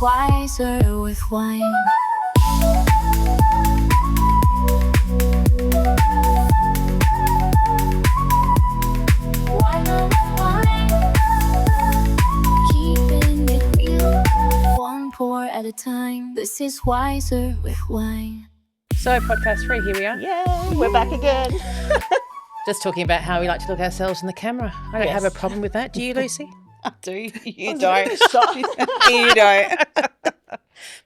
wiser with wine. Wiser with wine. Keeping it real, one pour at a time. This is wiser with wine. So, podcast 3, here we are. Yay, we're back again. Just talking about how we like to look ourselves in the camera. I don't have a problem with that. Do you, Lucy? I do. You don't. You don't.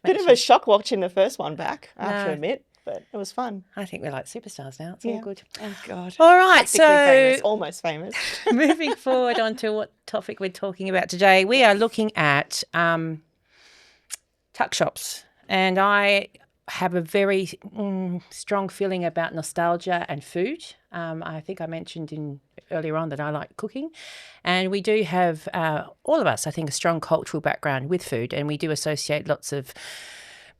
Bit of a shock watching the first one back, I have to admit, but it was fun. I think we're like superstars now. It's all good. Oh, God. All right, Famous, almost famous. Moving forward on to what topic we're talking about today, we are looking at Tuckshops. And I have a very strong feeling about nostalgia and food. I think I mentioned earlier on that I like cooking, and we do have, all of us, I think, a strong cultural background with food, and we do associate lots of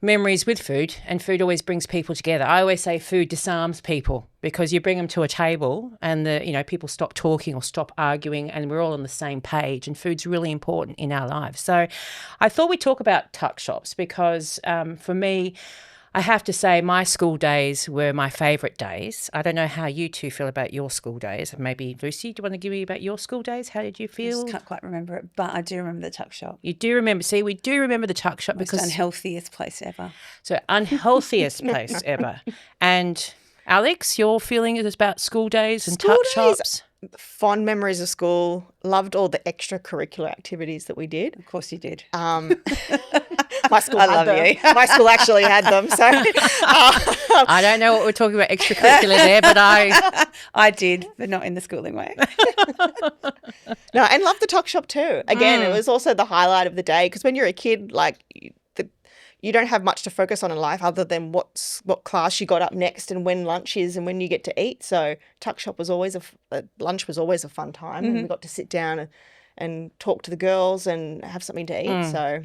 memories with food, and food always brings people together. I always say food disarms people because you bring them to a table and people stop talking or stop arguing and we're all on the same page, and food's really important in our lives. So I thought we'd talk about Tuckshops because for me, I have to say my school days were my favourite days. I don't know how you two feel about your school days. Maybe, Lucy, do you want to give me about your school days? How did you feel? I just can't quite remember it, but I do remember the tuck shop. You do remember. See, we do remember the tuck shop because... unhealthiest place ever. So, unhealthiest place ever. And, Alex, your feeling is about school days and tuck shops? Fond memories of school. Loved all the extracurricular activities that we did. Of course you did. My school had them. My school actually had them. So I don't know what we're talking about extracurricular there, but I did, but not in the schooling way. No, and loved the tuck shop too. Again, it was also the highlight of the day because when you're a kid, you don't have much to focus on in life other than what class you got up next and when lunch is and when you get to eat. So tuck shop was always lunch was always a fun time. And we got to sit down and talk to the girls and have something to eat. So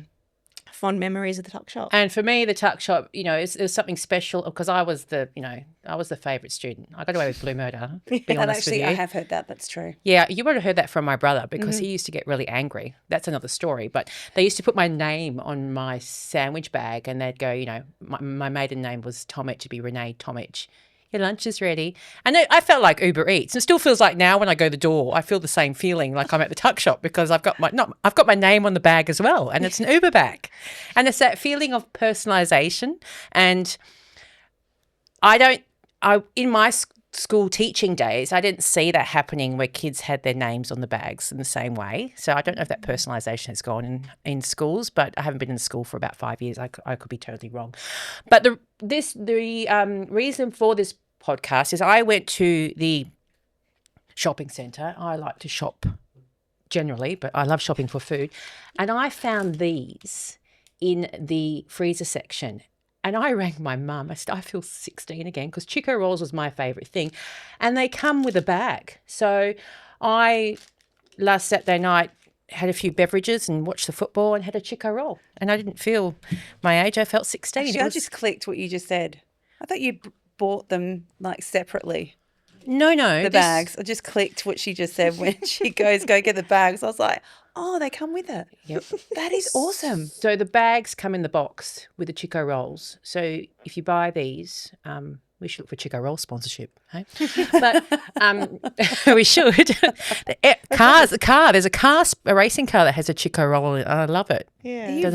fond memories of the tuck shop. And for me, the tuck shop, it was something special because I was the favourite student. I got away with blue murder, to be honest with you. I have heard that. That's true. Yeah, you would have heard that from my brother because he used to get really angry. That's another story. But they used to put my name on my sandwich bag and they'd go, my maiden name was Tomich, to be Renee Tomich. Your lunch is ready. And I felt like Uber Eats. It still feels like now when I go to the door, I feel the same feeling like I'm at the tuck shop because I've got my name on the bag as well, and it's an Uber bag. And it's that feeling of personalisation. And in my school teaching days, I didn't see that happening where kids had their names on the bags in the same way. So I don't know if that personalisation has gone in schools, but I haven't been in school for about 5 years. I could be totally wrong. But the reason for this podcast is I went to the shopping centre. I like to shop generally, but I love shopping for food. And I found these in the freezer section. And I rang my mum. I feel 16 again because Chico Rolls was my favourite thing. And they come with a bag. So I, last Saturday night, had a few beverages and watched the football and had a Chico Roll. And I didn't feel my age. I felt 16. Actually, I just clicked what you just said. I thought you bought them separately. No. The bags. I just clicked what she just said when she goes, go get the bags. I was like, oh, they come with it. Yep. That is awesome. So the bags come in the box with the Chico Rolls. So if you buy these, we should look for Chico Roll sponsorship, hey? But we should. There's a racing car that has a Chico Roll in it. I love it. Yeah.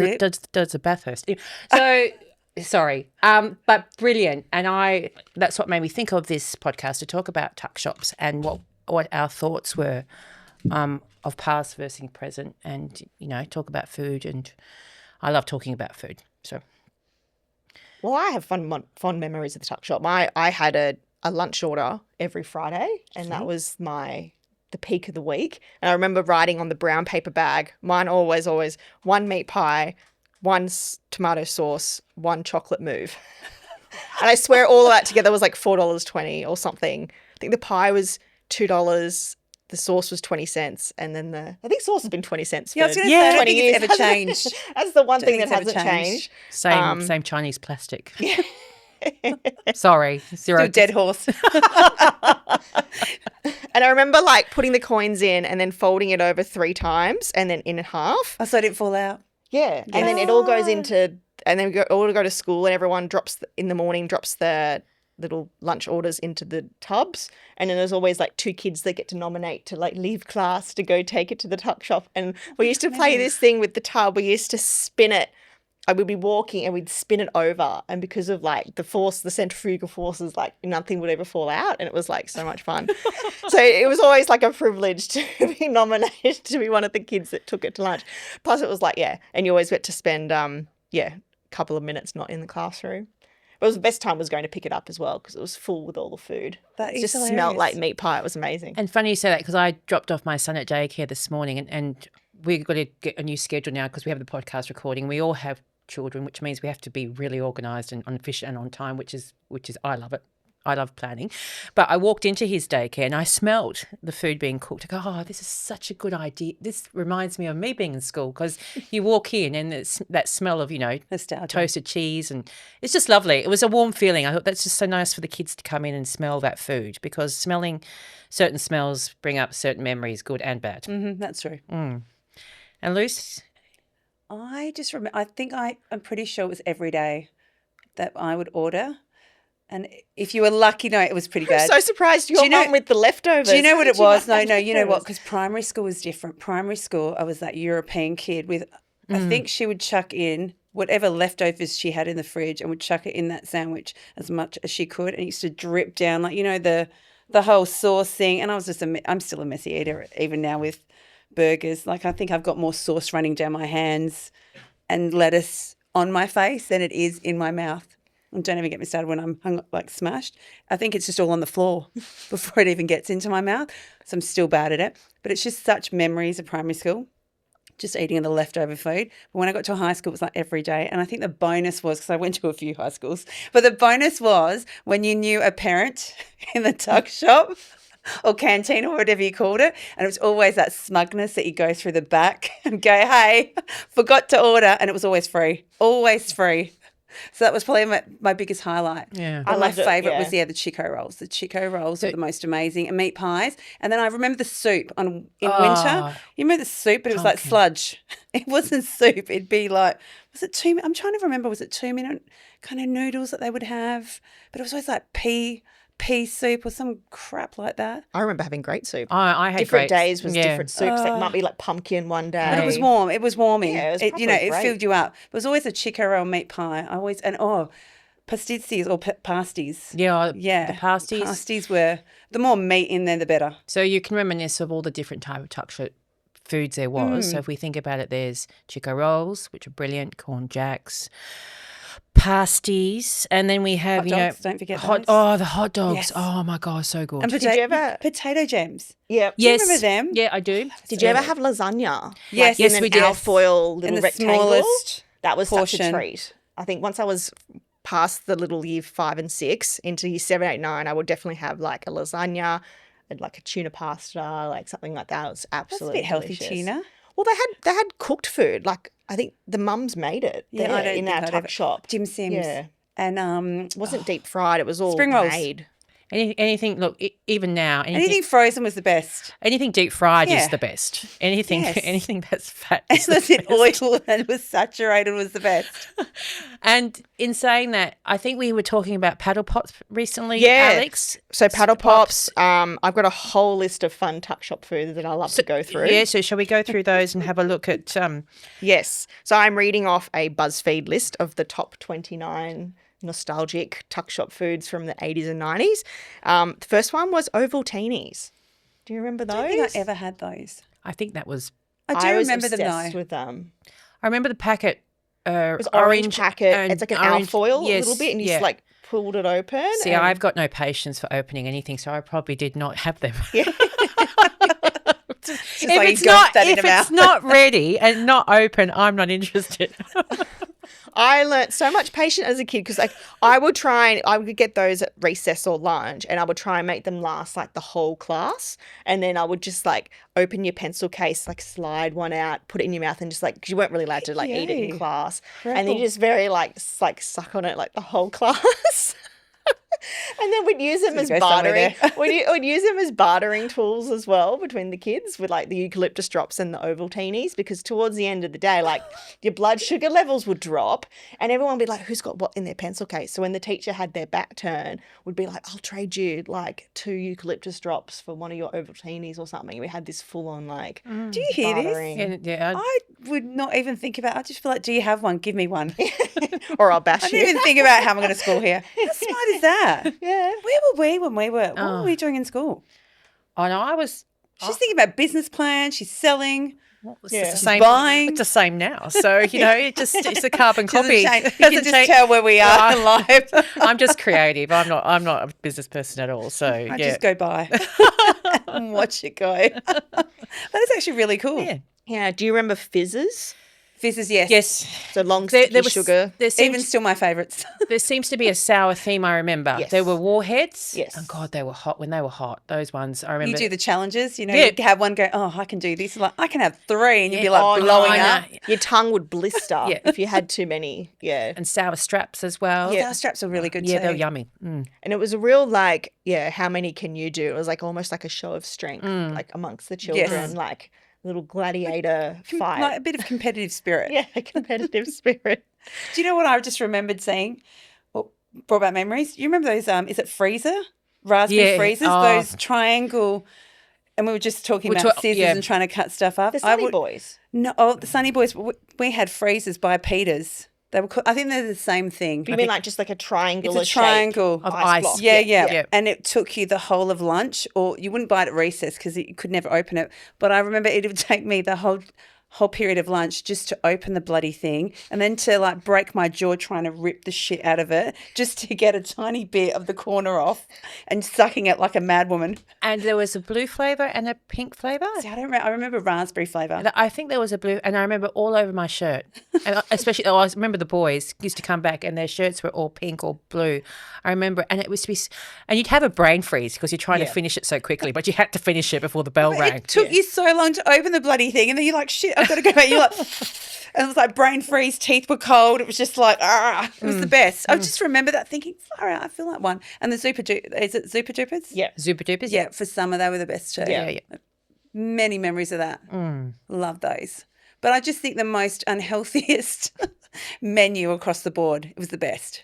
Does a Bathurst. So sorry, but brilliant. And that's what made me think of this podcast to talk about tuck shops and what our thoughts were of past versus present, and talk about food. And I love talking about food. So, well, I have fond memories of the tuck shop. I had a lunch order every Friday, and that was the peak of the week. And I remember writing on the brown paper bag, mine always one meat pie, one tomato sauce, one chocolate mousse. And I swear all of that together was like $4.20 or something. I think the pie was $2. The sauce was 20 cents, and then I think sauce has been 20 cents for I was going to say, I don't think years. it's ever changed. That's the one thing that hasn't changed. Same Chinese plastic. Yeah. Sorry, zero. Still dead horse. And I remember putting the coins in and then folding it over 3 times and then in half. Oh, so it didn't fall out. Yeah, and then it all goes into, and then we all go to school, and everyone in the morning drops their little lunch orders into the tubs, and then there's always like 2 kids that get to nominate to like leave class to go take it to the tuck shop. And we used to play this thing with the tub. We used to spin it. We'd be walking and we'd spin it over, and because of like the centrifugal forces, like nothing would ever fall out, and it was like so much fun. So it was always like a privilege to be nominated to be one of the kids that took it to lunch. Plus it was like, and you always get to spend a couple of minutes not in the classroom. But the best time was going to pick it up as well, because it was full with all the food. That It is just smelled like hilarious. meat pie. It was amazing. And funny you say that, because I dropped off my son at daycare this morning, and we've got to get a new schedule now because we have the podcast recording. We all have children, which means we have to be really organised and efficient and on time, which is I love it. I love planning. But I walked into his daycare and I smelled the food being cooked. I go, oh, this is such a good idea. This reminds me of me being in school, because you walk in and it's that smell of, Nostalgia. toasted cheese, and it's just lovely. It was a warm feeling. I thought that's just so nice for the kids to come in and smell that food, because smelling certain smells bring up certain memories, good and bad. That's true. And Luce? I just remember, I'm pretty sure it was every day that I would order. And if you were lucky, no, it was pretty bad. I'm so surprised your mum with the leftovers. Do you know what it How did was? you like No, you know what? leftovers? Because primary school was different. Primary school, I was that European kid with, I think she would chuck in whatever leftovers she had in the fridge and would chuck it in that sandwich as much as she could. And it used to drip down, like, the whole sauce thing. And I was I'm still a messy eater even now with burgers. Like, I think I've got more sauce running down my hands and lettuce on my face than it is in my mouth. And don't even get me started when I'm smashed. I think it's just all on the floor before it even gets into my mouth. So I'm still bad at it. But it's just such memories of primary school, just eating the leftover food. But when I got to high school, it was like every day. And I think the bonus was, because I went to a few high schools, but the bonus was when you knew a parent in the tuck shop or canteen or whatever you called it. And it was always that smugness that you go through the back and go, hey, forgot to order. And it was always free, always free. So that was probably my biggest highlight. Yeah. But my loved it, favourite was, the Chico rolls. The Chico rolls were the most amazing. And meat pies. And then I remember the soup in winter. You remember the soup, but it was like sludge. It wasn't soup. It'd be like, I'm trying to remember, was it 2-minute kind of noodles that they would have? But it was always like pea soup or some crap like that. I remember having great soup. I had different great- days was different soups. It might be like pumpkin one day. But it was warm. It was warming. Yeah, it was it probably great. filled you up. It was always a Chico roll meat pie. Pasties or pasties. Yeah, Yeah. the pasties. Pasties were, the more meat in there, the better. So you can reminisce of all the different type of tuck-shop foods there was. So if we think about it, there's Chico rolls, which are brilliant, corn jacks, pasties, and then we have Hot dogs, don't forget those. the hot dogs. Yes. Oh my god, so good. And you ever- potato jams. Yeah. yes, remember them? Yeah, I do. Did you ever have lasagna? Yes. Like in Yes, an we did. alfoil In little the rectangle. smallest That was such a portion. treat. I think once I was past the little year 5 and 6 into year 7, 8, 9, I would definitely have like a lasagna and like a tuna pasta, like something like that. It was That's a absolutely bit healthy, delicious. tuna. Well, they had cooked food. Like I think the mums made it. Yeah, there I don't in think our I'd tuck ever- shop. Dim Sims. Yeah. And It wasn't deep fried. It was all Spring rolls. made. Anything? Look, even now, anything frozen was the best. anything deep fried Yeah. is the best. Anything, Yes. anything that's fat. Is the Unless in best. oil and was saturated was the best. And in saying that, I think we were talking about paddlepops recently, Yeah. Alex. So paddle pops. I've got a whole list of fun tuck shop foods that I love to go through. Yeah, so shall we go through those and have a look at Yes. So I'm reading off a BuzzFeed list of the top 29 nostalgic tuck shop foods from the 80s and 90s. The first one was Ovaltinis. Do you remember those? I don't think I ever had those. I think that was I do I was remember them obsessed though. with them. I remember the packet It was orange packet. and It's like an orange- alfoil a yes, little bit, and you yeah. just like pulled it open. See, and- I've got no patience for opening anything, so I probably did not have them. Yeah. Just like you gulped that in if your it's mouth. not ready and not open, I'm not interested. I learnt so much patience as a kid because like I would get those at recess or lunch, and I would try and make them last like the whole class, and then I would just like open your pencil case, like slide one out, put it in your mouth, and just like, because you weren't really allowed to like eat it in Yay. class, and then Incredible. you just very like suck on it like the whole class. And then we'd use them as go somewhere bartering. We'd use them as bartering tools as well between the kids with like the eucalyptus drops and the Ovaltinis, because towards the end of the day, like your blood sugar levels would drop and everyone would be like, who's got what in their pencil case? So when the teacher had their back turn, would be like, I'll trade you like 2 eucalyptus drops for one of your Ovaltinis or something. We had this full on like Do you hear bartering. this? Yeah. I would not even think about. I just feel like, do you have one? Give me one. Or I'll I bash didn't you. even think about how I'm going to school here. How smart is that? Yeah. Where were we when we were? What were we doing in school? I know. I was. She's thinking about business plans. She's selling. It's Yeah. the same. Buying. It's the same now. So it's a carbon Doesn't copy. change. You can Doesn't just change. tell where we are in life. I'm just creative. I'm not a business person at all. So I yeah. just go by and watch it go. That is actually really cool. Yeah. Yeah. Do you remember fizzes? Fizzes, yes. Yes. So long There sticky was sugar. There Even seems, still my favourites. there seems to be a sour theme. I remember Yes. there were warheads. Yes. And God, they were hot when they were hot. Those ones I remember. You do the challenges, you know, Yeah. you have one go, oh, I can do this. Like, I can have 3, and you'd be Yeah. like Oh, no, blowing I know. up. Your tongue would blister Yeah. if you had too many. Yeah. and sour straps as well. Yeah. Sour straps are really good Yeah, too. they were yummy. Mm. And it was a real like, yeah, how many can you do? It was like almost like a show of strength, like amongst the children, like little gladiator fight. Like a bit of competitive spirit. Yeah, competitive spirit. Do you know what I just remembered seeing? What brought back memories? You remember those, is it freezer? Raspberry Yeah. freezers? Oh. Those triangle, and we were just talking We're about ta- scissors yeah. and trying to cut stuff up. The Sunny Boys. No, the Sunny Boys, we had freezers by Peters. They were. I think they're the same thing. Do you mean like just like a triangular It's a triangle of ice ice. block? Yeah, yeah, yeah. And it took you the whole of lunch, or you wouldn't buy it at recess because you could never open it. But I remember it would take me the whole period of lunch just to open the bloody thing, and then to like break my jaw trying to rip the shit out of it just to get a tiny bit of the corner off and sucking it like a mad woman. And there was a blue flavour and a pink flavour. See, I remember raspberry flavour. And I think there was a blue, and I remember all over my shirt, and especially, I remember the boys used to come back and their shirts were all pink or blue. I remember, and it was to be, and you'd have a brain freeze because you're trying to finish it so quickly, but you had to finish it before the bell rang. It took you so long to open the bloody thing, and then you're like, shit, I've got to go back. You're like, and it was like brain freeze, teeth were cold. It was just like, it was the best. I just remember that thinking, far out, I feel like one. And the is it Zupa Dupas? Yeah. Super Dupers. Yeah, for summer they were the best too. Yeah. Many memories of that. Love those. But I just think the most unhealthiest menu across the board. It was the best.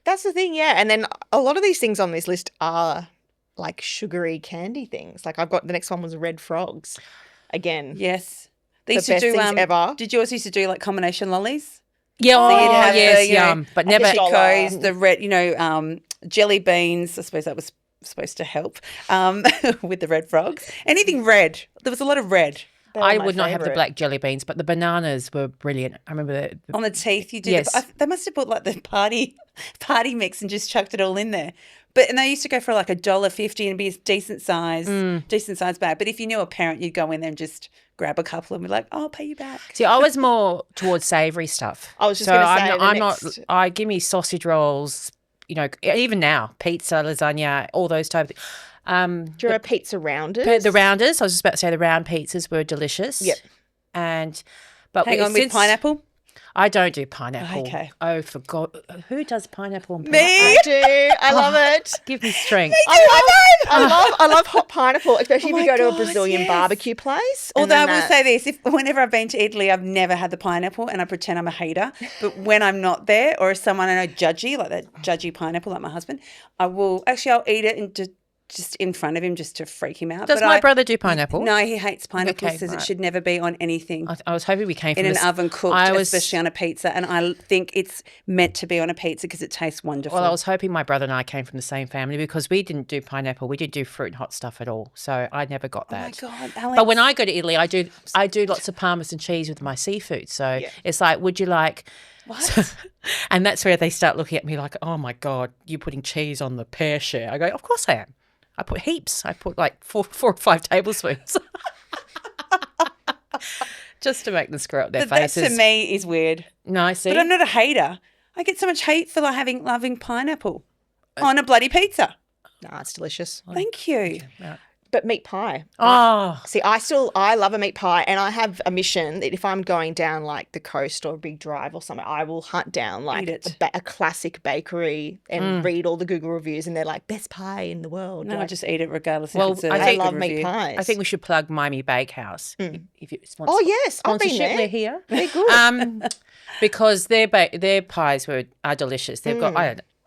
That's the thing, yeah. And then a lot of these things on this list are like sugary candy things. Like I've got the next one was red frogs. Again, Yes. They The used to best do things ever. Did yours used to do like combination lollies? Yeah, So oh, you'd have yes, the, you know, yum, but never. the Chicos, the red, jelly beans. I suppose that was supposed to help with the red frogs. Anything red. There was a lot of red. they were I my would not have the favourite. black jelly beans, but the bananas were brilliant. I remember the On the teeth, you did. Yes. They must have put like the party mix and just chucked it all in there. And they used to go for like $1.50 and be a decent size bag. But if you knew a parent, you'd go in there and just grab a couple and be like, "Oh, I'll pay you back." See, I was more towards savoury stuff. I was just so gonna say, I'm the not. next- I give me sausage rolls. You know, even now, pizza, lasagna, all those type of things. Do you remember pizza rounders? The rounders. I was just about to say the round pizzas were delicious. Yep. But Hang on with since- pineapple. I don't do pineapple. Okay. Oh, for God, who does pineapple? And Me? I do. I love it. Give me strength. I love hot pineapple, especially Oh if you my go to a God, Brazilian yes. barbecue place. and Although I then will that- say this, whenever I've been to Italy, I've never had the pineapple and I pretend I'm a hater. But when I'm not there or if someone I know judgy, like that judgy pineapple, like my husband, I'll eat it and just in front of him just to freak him out. Does But my brother do pineapple? No, he hates pineapple, Okay, says right. it should never be on anything. I was hoping we came from In an this- oven cooked, I was- especially on a pizza. And I think it's meant to be on a pizza because it tastes wonderful. Well, I was hoping my brother and I came from the same family because we didn't do pineapple. We didn't do fruit and hot stuff at all. So I never got oh my that. God, Alex. But when I go to Italy, I do lots of parmesan cheese with my seafood. So it's like, would you like? What? And that's where they start looking at me like, oh my God, you're putting cheese on the pear share. I go, of course I am. I put heaps. I put like four or five tablespoons. Just to make them screw up their That faces. to me is weird. No, see? But I'm not a hater. I get so much hate for loving pineapple on a bloody pizza. Nah, it's delicious. Thank you. But meat pie. Oh, See, I love a meat pie, and I have a mission that if I'm going down like the coast or a big drive or something, I will hunt down like Eat it. a classic bakery and read all the Google reviews, and they're like best pie in the world. No, I Like, just eat it regardless Well, if it's a I I think- love good meat review. pies. I think we should plug Miami Bakehouse. If you want Oh yes, I've been sponsorship, there. they're here. They're good. Because their pies are delicious. They've got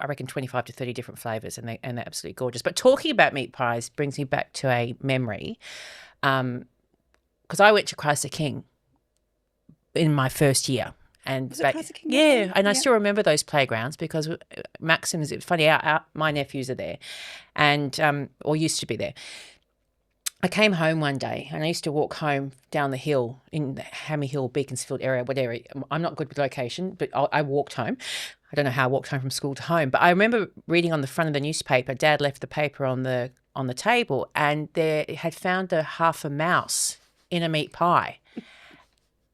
I reckon 25 to 30 different flavors, and they're absolutely gorgeous. But talking about meat pies brings me back to a memory, because I went to Christ the King in my first year. And Was it Christ the King? yeah, and I still remember those playgrounds because Maxim's. It's funny, my nephews are there, and or used to be there. I came home one day and I used to walk home down the hill in the Hammy Hill, Beaconsfield area, whatever. I'm not good with location, but I walked home. I don't know how I walked home from school to home, but I remember reading on the front of the newspaper, Dad left the paper on the table, and they had found half a mouse in a meat pie.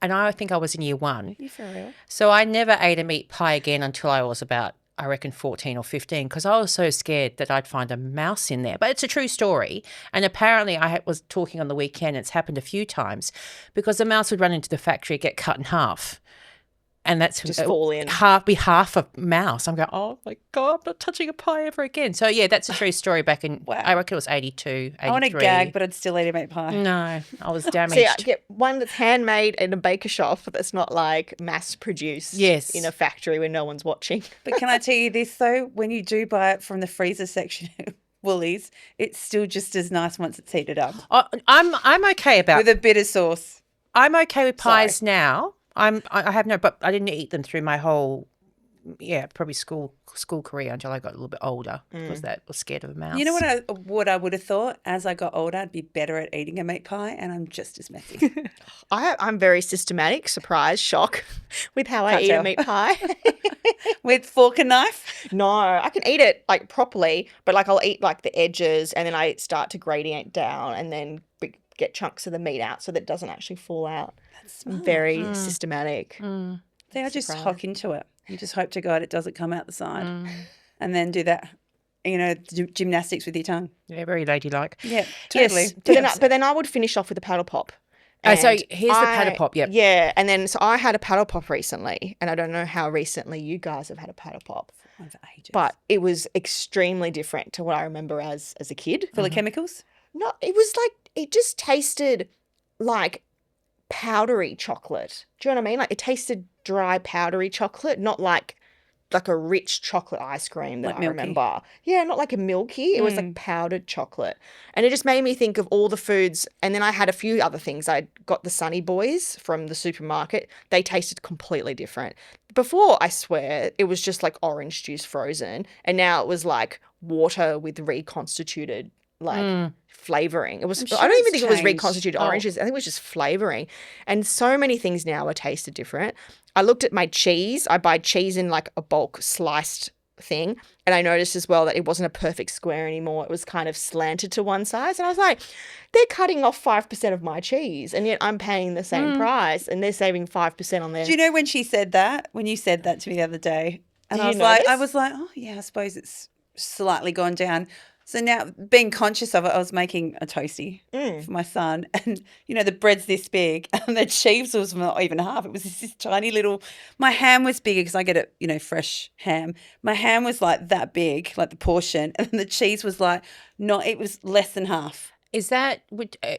And I think I was in year 1. You for real? So I never ate a meat pie again until I was about, I reckon, 14 or 15, because I was so scared that I'd find a mouse in there. But it's a true story. And apparently I was talking on the weekend, it's happened a few times, because the mouse would run into the factory, get cut in half. And that's Just fall in. half a mouse. I'm going, oh my God, I'm not touching a pie ever again. So yeah, that's a true story back in, Wow. I reckon it was 82, 83. I want to gag, but I'd still eat a meat pie. No, I was damaged. See, I get one that's handmade in a baker shop that's not like mass produced Yes. in a factory where no one's watching. But can I tell you this though? When you do buy it from the freezer section of Woolies, it's still just as nice once it's heated up I'm okay about with a bit of sauce. I'm okay with pies Sorry. now. I have no, but I didn't eat them through my whole, probably school career until I got a little bit older because that was scared of a mouse. You know what I would have thought? As I got older, I'd be better at eating a meat pie, and I'm just as messy. I'm very systematic, surprise, shock with how I Can't eat tell. a meat pie. With fork and knife. No, I can eat it like properly, but like I'll eat like the edges and then I start to gradient down and then get chunks of the meat out so that it doesn't actually fall out. I'm very systematic. See, I just Surprise. hock into it. You just hope to God it doesn't come out the side, and then do that, gymnastics with your tongue. Yeah, very ladylike. Yeah, totally. Yes, but then I would finish off with a paddle pop. So And here's the paddle pop, yep. Yeah, and then so I had a paddle pop recently, and I don't know how recently you guys have had a paddle pop, One for ages. but it was extremely different to what I remember as a kid. Full of chemicals. No, it was like it just tasted like powdery chocolate. Do you know what I mean? Like it tasted dry, powdery chocolate, not like a rich chocolate ice cream that Like I milky. remember. Yeah, not like a milky. It was like powdered chocolate. And it just made me think of all the foods. And then I had a few other things. I got the Sunny Boys from the supermarket. They tasted completely different. Before, I swear, it was just like orange juice frozen. And now it was like water with reconstituted like flavoring. It was I'm sure I don't even it's think it was changed. reconstituted oranges. I think it was just flavoring. And so many things now are tasted different. I looked at my cheese. I buy cheese in like a bulk sliced thing. And I noticed as well that it wasn't a perfect square anymore. It was kind of slanted to one size. And I was like, they're cutting off 5% of my cheese. And yet I'm paying the same price and they're saving 5% on their. Do you know when she said that? When you said that to me the other day, and Did I you was notice? like, oh yeah, I suppose it's slightly gone down. So now, being conscious of it, I was making a toasty for my son, and the bread's this big, and the cheese was not even half. It was this tiny little. My ham was bigger because I get it, fresh ham. My ham was like that big, like the portion, and the cheese was like not. It was less than half. Is that?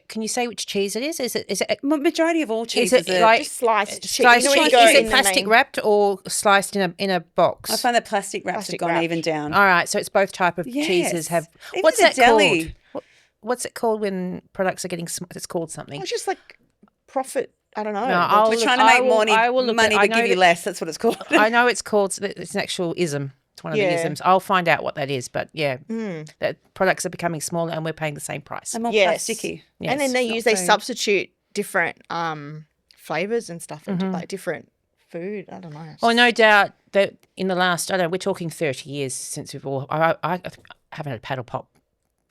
Can you say which cheese it is? Is it Majority of all cheese it is like- Just sliced cheese. sliced You know when cheese? you go Is in it the plastic main- wrapped or sliced in a box? I find that plastic wraps Plastic have gone wrap. even down. All right, so it's both type of cheeses Yes. have. Even What's the that deli. called? What's it called when products are getting? It's called something. Oh, it's just like profit. I don't know. No, I'll We're look- trying to I make will- money, I will look at- I but know give you that- less. That's what it's called. I know it's called. It's an actual ism. It's one of the Yeah. isms. I'll find out what that is. But yeah, that products are becoming smaller and we're paying the same price. And more Yes. plasticky. And then Yes. they so- substitute different flavors and stuff into like different food. I don't know. Oh, no doubt that in the last, I don't know, we're talking 30 years since we've all. I haven't had a paddle pop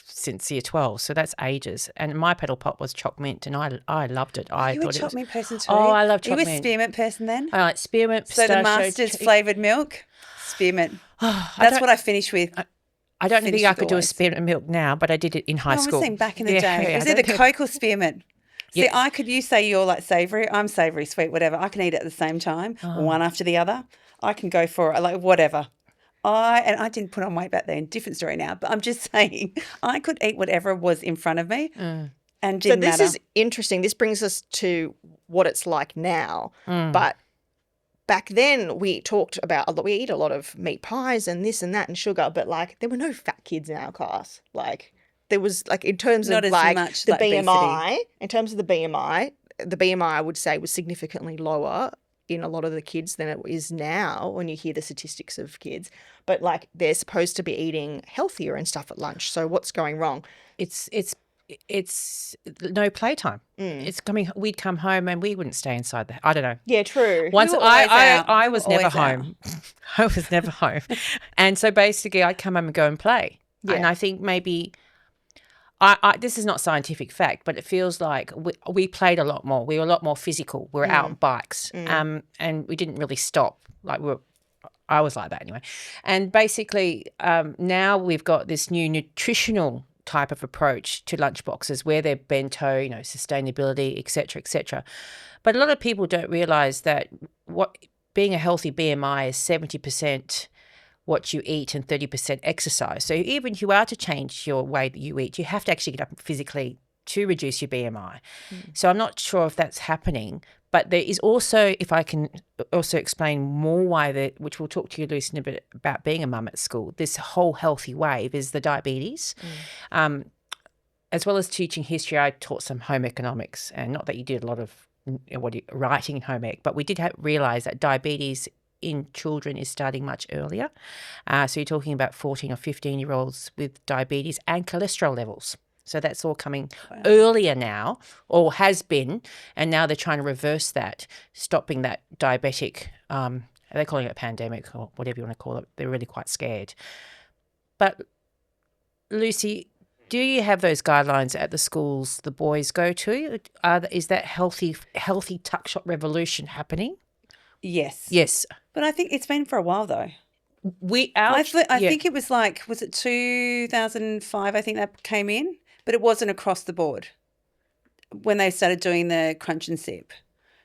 since year 12, so that's ages. And my paddle pop was choc mint, and I loved it. I Are you a thought it was. choc mint person too? Oh, I love Are you choc a mint. spearmint person then? I like spearmint, So the pistachio, Masters flavoured milk, spearmint. I That's don't- what I finish with. I don't think finished I with could do a always. spearmint milk now, but I did it in high No, I was school. saying back in the Yeah, day. It was I either don't know. Coke or spearmint. See, Yeah. you say you're like savoury. I'm savoury, sweet, whatever. I can eat it at the same time, one after the other. I can go for it, like whatever. I didn't put on weight back then. Different story now. But I'm just saying I could eat whatever was in front of me and So didn't this matter. is interesting. This brings us to what it's like now. But back then we talked about, we eat a lot of meat pies and this and that and sugar, but like there were no fat kids in our class. Like there was like in terms Not of as like much the like BMI, in terms of the BMI I would say was significantly lower in a lot of the kids than it is now when you hear the statistics of kids. But like they're supposed to be eating healthier and stuff at lunch. So what's going wrong? It's no playtime. It's coming. We'd come home and we wouldn't stay inside I don't know. Yeah, true. Once were always out. I was We were never always out. home. I was never home, and so basically I'd come home and go and play. Yeah. And I think maybe this is not scientific fact, but it feels like we played a lot more. We were a lot more physical. We were out on bikes, and we didn't really stop. Like I was like that anyway. And basically now we've got this new nutritional type of approach to lunchboxes where they're bento, sustainability, et cetera, But a lot of people don't realise that being a healthy BMI is 70% what you eat and 30% exercise. So even if you are to change your way that you eat, you have to actually get up physically to reduce your BMI. So I'm not sure if that's happening. But there is also, if I can also explain more why which we'll talk to you, Lucy, in a bit about being a mum at school, this whole healthy wave is the diabetes. As well as teaching history, I taught some home economics, and not that you did a lot of writing in home ec, but we did realise that diabetes in children is starting much earlier. So you're talking about 14 or 15-year-olds with diabetes and cholesterol levels. So that's all coming earlier now, or has been, and now they're trying to reverse that, stopping that diabetic, they're calling it a pandemic or whatever you want to call it. They're really quite scared. But, Lucy, do you have those guidelines at the schools the boys go to? Is that healthy tuck shop revolution happening? Yes. Yes. But I think it's been for a while though. I think it was was it 2005 I think that came in? But it wasn't across the board when they started doing the Crunch and Sip.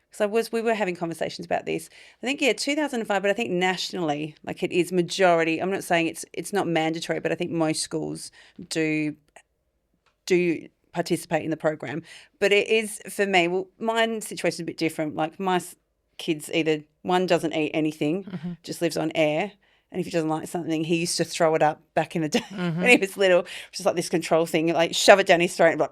Because we were having conversations about this. I think 2005, but I think nationally, like it is majority. I'm not saying it's not mandatory, but I think most schools do participate in the program. But it is for me. Well, my situation is a bit different. Like my kids, either one doesn't eat anything, just lives on air. And if he doesn't like something, he used to throw it up back in the day when he was little, just like this control thing, like shove it down his throat and like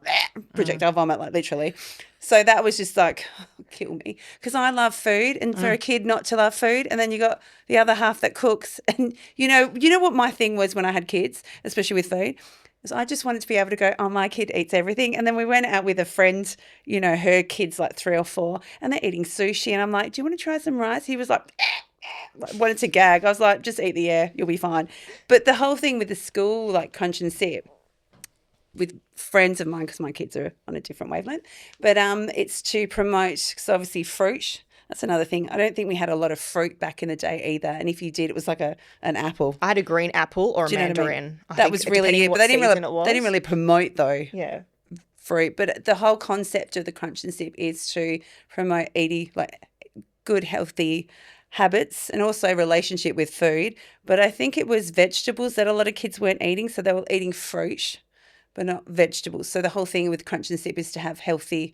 projectile vomit, like literally. So that was just like, kill me. Because I love food, and for a kid not to love food, and then you got the other half that cooks. And you know what my thing was when I had kids, especially with food, is I just wanted to be able to go, oh, my kid eats everything. And then we went out with a friend, her kid's like 3 or 4, and they're eating sushi. And I'm like, do you want to try some rice? He was like, wanted to gag. I was like, just eat the air, you'll be fine. But the whole thing with the school, like Crunch and Sip, with friends of mine, because my kids are on a different wavelength, but it's to promote, because obviously fruit, that's another thing. I don't think we had a lot of fruit back in the day either. And if you did, it was like an apple. I had a green apple or a Do you know what I mean? mandarin. I That think, was depending really it. what But they didn't really promote though. Yeah. Fruit. But the whole concept of the Crunch and Sip is to promote eating like good, healthy habits and also relationship with food. But I think it was vegetables that a lot of kids weren't eating. So they were eating fruit, but not vegetables. So the whole thing with Crunch and Sip is to have healthy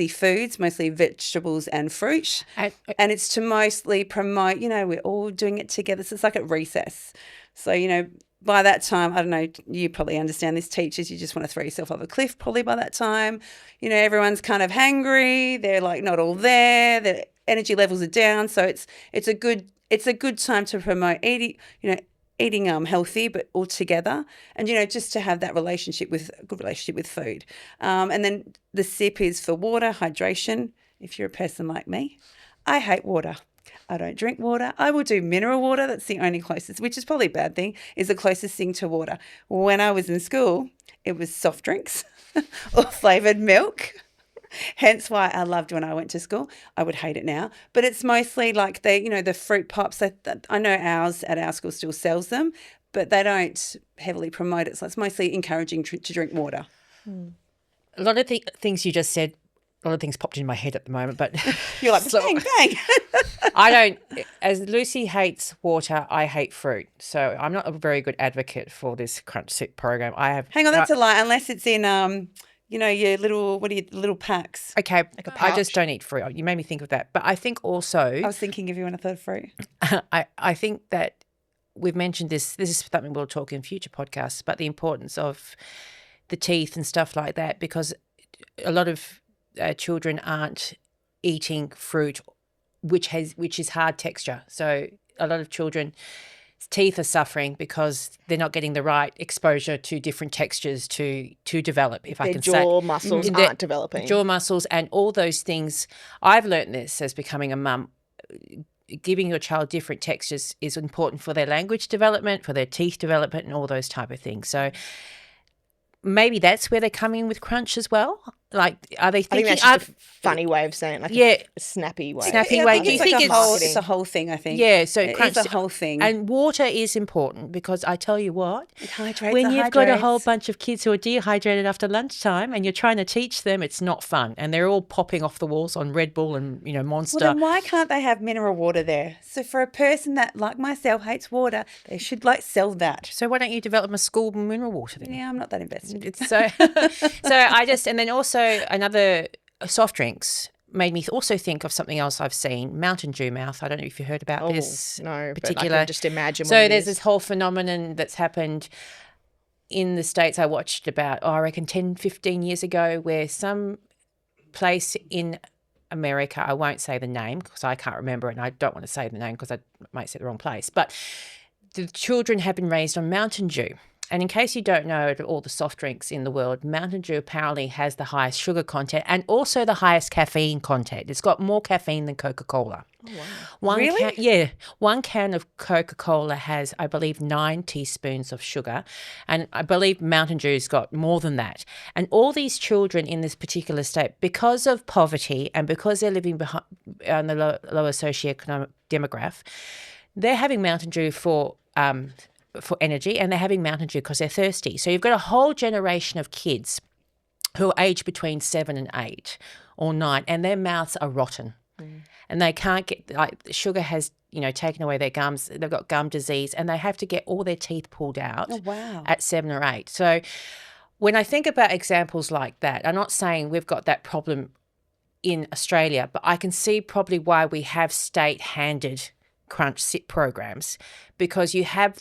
foods, mostly vegetables and fruit. And it's to mostly promote, we're all doing it together. So it's like at recess. So, by that time, I don't know, you probably understand this, teachers, you just want to throw yourself off a cliff probably by that time. Everyone's kind of hangry. They're like not all there. Their energy levels are down. So it's a good time to promote eating healthy but all together, and just to have that good relationship with food. And then the sip is for water, hydration. If you're a person like me, I hate water. I don't drink water. I will do mineral water. That's the only closest, which is probably a bad thing, is the closest thing to water. When I was in school, it was soft drinks or flavoured milk. Hence why I loved when I went to school. I would hate it now. But it's mostly like the fruit pops. I know ours at our school still sells them, but they don't heavily promote it. So it's mostly encouraging to drink water. A lot of the things you just said, a lot of things popped in my head at the moment, but You're like, bang, bang. I don't, as Lucy hates water, I hate fruit. So I'm not a very good advocate for this Crunch Sip program. Hang on, that's a lie, unless it's in, your little packs. Okay, a I just pouch. don't eat fruit. You made me think of that. But I think also, I was thinking of you when I thought of fruit. I think that we've mentioned this is something we'll talk in future podcasts, but the importance of the teeth and stuff like that, because a lot of children aren't eating fruit which is hard texture. So a lot of children's teeth are suffering because they're not getting the right exposure to different textures to develop, if I Their can jaw say. muscles Their aren't developing. Jaw muscles and all those things. I've learned this as becoming a mum. Giving your child different textures is important for their language development, for their teeth development, and all those type of things. So maybe that's where they're coming with crunch as well. Like, are they I thinking? think that's just a funny way of saying it, like Yeah. a snappy way. Snappy I way. think Do you it's think like it's- it's a whole thing, I think. Yeah, so It's crunch a whole thing. And water is important because I tell you what, It hydrates. when you've got a whole bunch of kids who are dehydrated after lunchtime and you're trying to teach them, it's not fun. And they're all popping off the walls on Red Bull and, Monster. Well, then why can't they have mineral water there? So for a person that, like myself, hates water, they should sell that. So why don't you develop a school mineral water then? Yeah, I'm not that invested. It's so and then also another soft drinks made me also think of something else I've seen, Mountain Dew mouth. I don't know if you heard about this No, particular. but I can just imagine what So it there's is. this whole phenomenon that's happened in the States. I watched about, I reckon 10, 15 years ago, where some place in America, I won't say the name because I can't remember it and I don't want to say the name because I might say the wrong place, but the children have been raised on Mountain Dew. And in case you don't know, of all the soft drinks in the world, Mountain Dew apparently has the highest sugar content and also the highest caffeine content. It's got more caffeine than Coca-Cola. Oh, wow. Really? One can of Coca-Cola has, I believe, 9 teaspoons of sugar. And I believe Mountain Dew's got more than that. And all these children in this particular state, because of poverty and because they're living on the lower socioeconomic demographic, they're having Mountain Dew for energy, and they're having Mountain Dew because they're thirsty. So you've got a whole generation of kids who are aged between 7 and 8 or 9, and their mouths are rotten. And they can't get, sugar has, taken away their gums. They've got gum disease and they have to get all their teeth pulled out at 7 or 8. So when I think about examples like that, I'm not saying we've got that problem in Australia, but I can see probably why we have state-handed Crunch Sip programs, because you have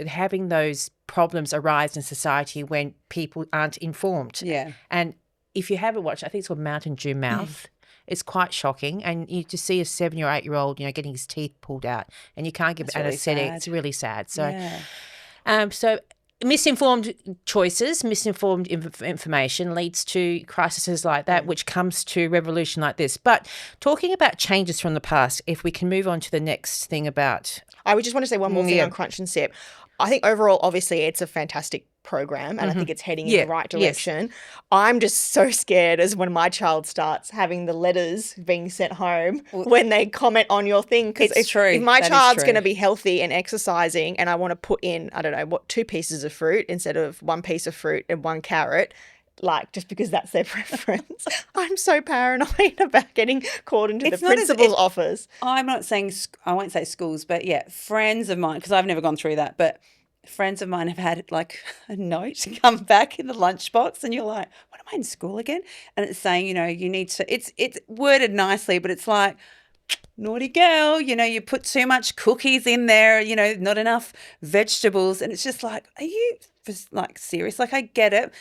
having those problems arise in society when people aren't informed. Yeah. And if you haven't watched, I think it's called Mountain Dew Mouth. It's quite shocking, and you just see a 7 or 8 year old, getting his teeth pulled out, and you can't give That's it really anesthetic. sad. It's really sad. So, Yeah. so misinformed choices, misinformed information leads to crises like that, which comes to revolution like this. But talking about changes from the past, if we can move on to the next thing about. I would just want to say one more thing Yeah. on Crunch and Sip. I think overall, obviously, it's a fantastic program and I think it's heading in Yeah, the right yes. direction. I'm just so scared as when my child starts having the letters being sent home when they comment on your thing. Because It's true. if my That is child's true. going to be healthy and exercising and I want to put in, 2 pieces of fruit instead of 1 piece of fruit and 1 carrot, just because that's their preference. I'm so paranoid about getting caught into It's the not as- principal's office. I'm not saying, I won't say schools, but yeah, friends of mine, because I've never gone through that, but friends of mine have had a note come back in the lunchbox and you're like, what, am I in school again? And it's saying, you need to, it's worded nicely, but it's like, naughty girl, you put too much cookies in there, not enough vegetables. And it's just like, are you serious? I get it.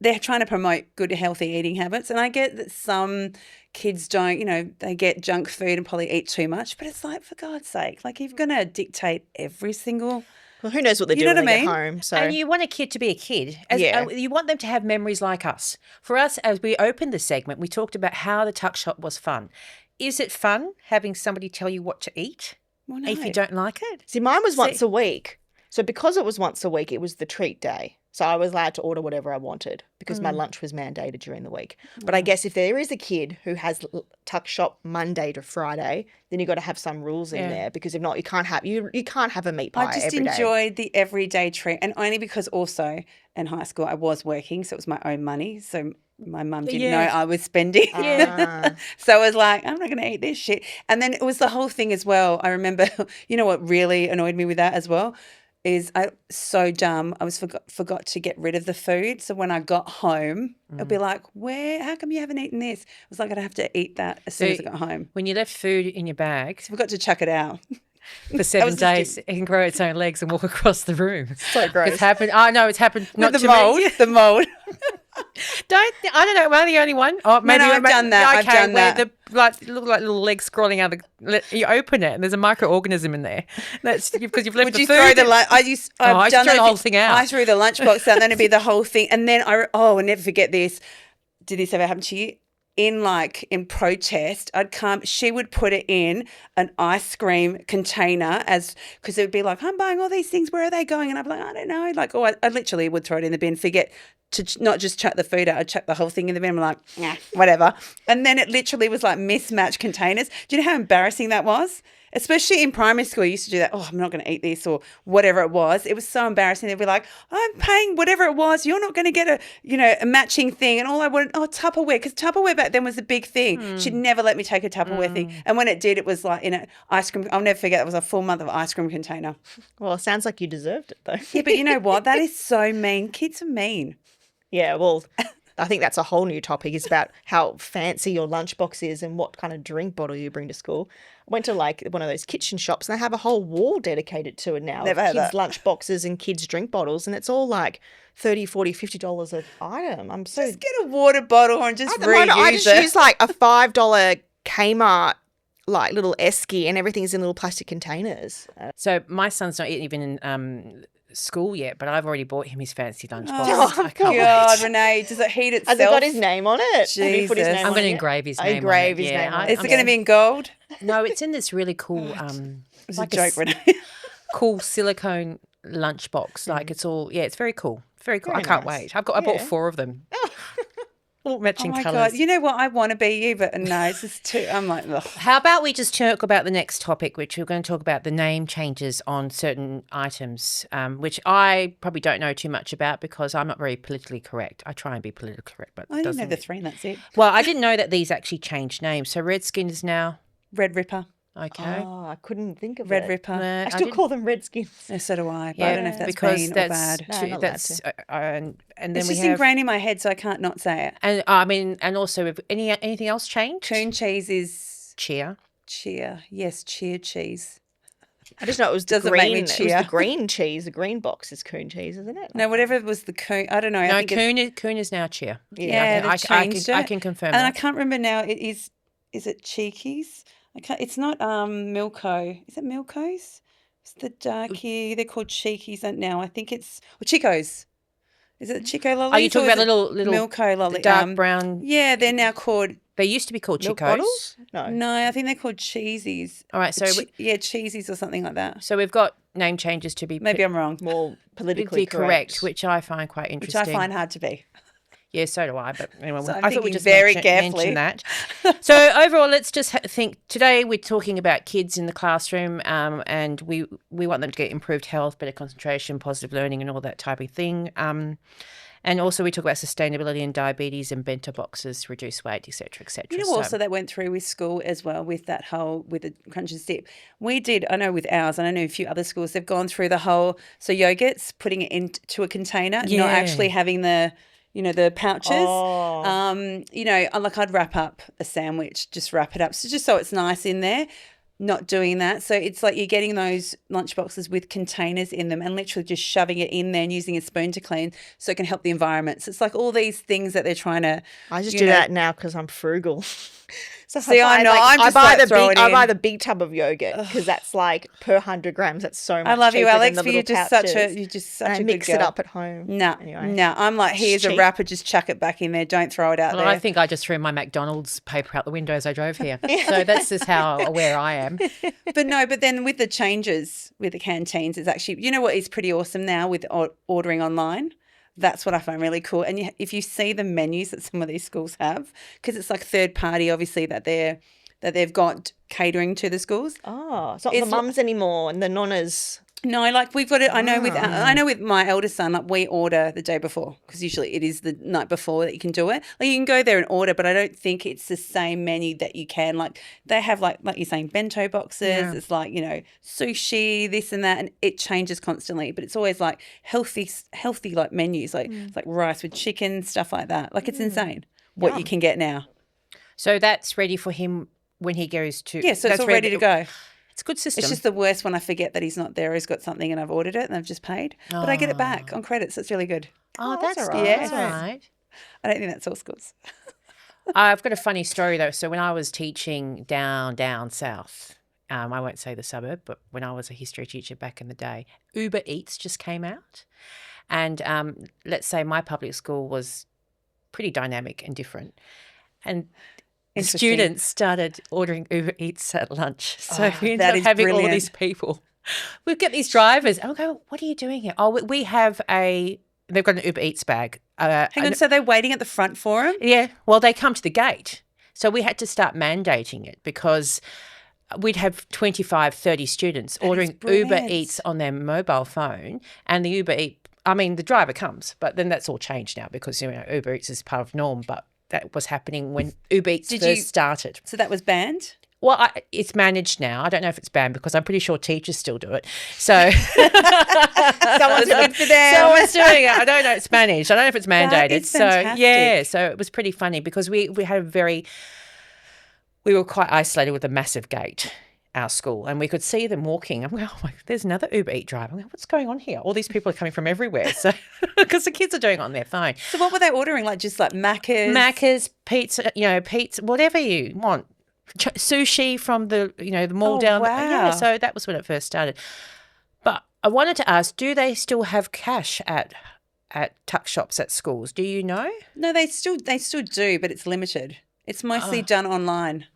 They're trying to promote good, healthy eating habits. And I get that some kids don't, they get junk food and probably eat too much. But it's like, for God's sake, if you're going to dictate every single... Well, who knows what they're You know doing what when I they get mean? home. So And you want a kid to be a kid. Yeah. You want them to have memories like us. For us, as we opened the segment, we talked about how the Tuckshop was fun. Is it fun having somebody tell you what to eat Well, if no. you don't like it? See, mine was once a week. So because it was once a week, it was the treat day. So I was allowed to order whatever I wanted because my lunch was mandated during the week. But I guess if there is a kid who has Tuckshop Monday to Friday, then you've got to have some rules in there, because if not, you can't have a meat pie I just every day. enjoyed the everyday treat, and only because also in high school I was working, so it was my own money. So my mum didn't know I was spending. So I was like, I'm not going to eat this shit. And then it was the whole thing as well. I remember, you know what really annoyed me with that as well? Is so dumb. I forgot to get rid of the food. So when I got home, it'd be like, how come you haven't eaten this? I was like, I'd have to eat that as soon as I got home. When you left food in your bag I forgot to chuck it out. for 7 days, it can grow its own legs and walk across the room. So gross. It's happened. Oh, no, it's happened not the to mold. me. The mold. I don't know. Am I the only one? Oh, maybe I've done that. Okay, I've done where that. look like little legs crawling out of you open it and there's a microorganism in there. That's because you've left Would the you food. throw the lunch? I used to throw the whole thing out. I threw the lunchbox out, and then it'd be the whole thing. And then I'll never forget this. Did this ever happen to you? In protest, I'd come. She would put it in an ice cream container because it would be like, I'm buying all these things. Where are they going? And I'd be like, I don't know. Like, I literally would throw it in the bin. Forget to not just chuck the food out. I'd chuck the whole thing in the bin. I'm like, nah, whatever. And then it literally was like mismatched containers. Do you know how embarrassing that was? Especially in primary school, I used to do that. Oh, I'm not going to eat this or whatever it was. It was so embarrassing. They'd be like, I'm paying whatever it was. You're not going to get a matching thing. And all I wanted, Tupperware, because Tupperware back then was a big thing. She'd never let me take a Tupperware thing. And when it did, it was like in an ice cream. I'll never forget. It was a full month of ice cream container. Well, it sounds like you deserved it though. Yeah, but you know what? That is so mean. Kids are mean. Yeah, well, I think that's a whole new topic. It's about how fancy your lunchbox is and what kind of drink bottle you bring to school. I went to like one of those kitchen shops and they have a whole wall dedicated to it now. Never had kids' that. lunchboxes and kids' drink bottles, and it's all like $30, $40, $50 an item. I'm so Just get a water bottle and just at the moment, I just reuse it. use like a $5 Kmart like little esky, and everything's in little plastic containers. So my son's not even in school yet, but I've already bought him his fancy lunchbox. Oh, I can't wait. God, Renee, does it heat itself? Has it got his name on it? Have you put his Jesus. name I'm on going to it? engrave his Oh, name. engrave on it. his Yeah, name on I- it. Is it going to be in gold? No, it's in this really cool. It's like a joke, s- Renee. cool silicone lunchbox. Like it's all. Yeah, it's very cool. Very cool. Very I can't nice. wait. I bought Yeah. 4 of them. All Oh matching my colours. God. You know what? I want to be you, but no, it's just too. I'm like, ugh. How about we just talk about the next topic, which we're going to talk about the name changes on certain items, which I probably don't know too much about because I'm not very politically correct. I try and be politically correct, but I it didn't know doesn't. the 3 and that's it. Well, I didn't know that these actually changed names. So Redskin is now Red Ripper. okay. Oh, I couldn't think of Red it. Ripper. I still call them Redskins. Yeah, so do I. But Yeah, I don't know if that's because mean that's or bad. No, too- not allowed that's and then It's we just have ingrained in my head, so I can't not say it. and I mean and also if anything else changed? Coon cheese is Cheer. cheer. Yes, cheer cheese. I just know it was the Doesn't make me green. It was cheer. the green cheese. The green box is coon cheese, isn't it? No, whatever was the coon. I don't know. I No, think it's- Coon is now cheer. Yeah, they've changed I it. can confirm And I that. can't remember now. It is it Cheekies? I can't. It's not Milko. Is it Milko's? It's the darky. They're called Cheekies now. I think it's Chicos. Is it Chico lollies? Are you talking or about is the it little Milko lolly? the dark brown? Yeah, they're now called. They used to be called Milk Chicos. bottles? No. No, I think they're called Cheesies. All right, so Yeah, Cheesies or something like that. so we've got name changes to be Maybe I'm wrong. More politically politically correct, which I find quite Which interesting. I find hard to be. Yeah, so do I. But anyway, So I'm I thought we'd thinking just very mention carefully. that. So overall, let's just think. Today we're talking about kids in the classroom, and we want them to get improved health, better concentration, positive learning, and all that type of thing. And also we talk about sustainability and diabetes and bento boxes, reduce weight, etc., etc. You know, also that went through with school as well with that whole with the Crunch and Sip. We did. I know with ours, and I know a few other schools. They've gone through the whole yogurts, putting it into a container, Yeah. not actually having the the pouches. Oh. Like I'd wrap up a sandwich, just wrap it up, so just so it's nice in there. Not doing that. So it's like you're getting those lunchboxes with containers in them and literally just shoving it in there and using a spoon to clean so it can help the environment. So it's like all these things that they're trying to. I just do that now because I'm frugal. So See, I know, I'm just like, throw it I in. buy the big tub of yogurt because that's like per 100 grams. That's so much. I love you, cheaper than Alex, the but you're little just pouches. such And a I good mix it girl. up at home. No, Anyway. no. I'm like, here's cheap. a wrapper, just chuck it back in there. Don't throw it out Well, there. I think I just threw my McDonald's paper out the window as I drove here. So that's just how aware I am. But then with the changes with the canteens, it's actually, you know what is pretty awesome now with ordering online? That's what I find really cool. And if you see the menus that some of these schools have, because it's like third party, obviously, that they've got catering to the schools. Oh, it's not the mums anymore and the nonnas. No, like we've got it. I know with my eldest son, like we order the day before because usually it is the night before that you can do it. Like you can go there and order, but I don't think it's the same menu that you can. Like they have like you're saying bento boxes. Yeah. It's like sushi, this and that, and it changes constantly. But it's always like healthy like menus, like it's like rice with chicken, stuff like that. Like it's insane what you can get now. So that's ready for him when he goes to. Yeah, so it's all ready to go. It's a good system. It's just the worst when I forget that he's not there. He's got something and I've ordered it and I've just paid. But I get it back on credits. It's really good. Oh, that's all right. right. Yeah. That's That's right. I don't think that's all schools. I've got a funny story though. So when I was teaching down south, I won't say the suburb, but when I was a history teacher back in the day, Uber Eats just came out. And let's say my public school was pretty dynamic and different. And students started ordering Uber Eats at lunch. So we ended up having all these people. We get these drivers. And we'll go, what are you doing here? Oh, we have they've got an Uber Eats bag. Hang on, so they're waiting at the front for them? Yeah. Well, they come to the gate. So we had to start mandating it because we'd have 25, 30 students ordering Uber Eats on their mobile phone, and the the driver comes, but then that's all changed now because Uber Eats is part of norm, but that was happening when Uber Eats first started. So that was banned? Well, it's managed now. I don't know if it's banned because I'm pretty sure teachers still do it. So Someone's doing it for them. Someone's doing it. I don't know. It's managed. I don't know if it's mandated. That is fantastic. So yeah, so it was pretty funny because we were quite isolated with a massive gate, our school, and we could see them walking. I'm like, oh my, there's another Uber Eats driver. I'm like, what's going on here? All these people are coming from everywhere. So because the kids are doing it on their phone. So what were they ordering? Like just like Macca's, pizza, pizza, whatever you want. Sushi from the mall down there. Wow. Yeah, so that was when it first started. But I wanted to ask, do they still have cash at Tuckshops at schools? Do you know? No, they still do, but it's limited. It's mostly done online.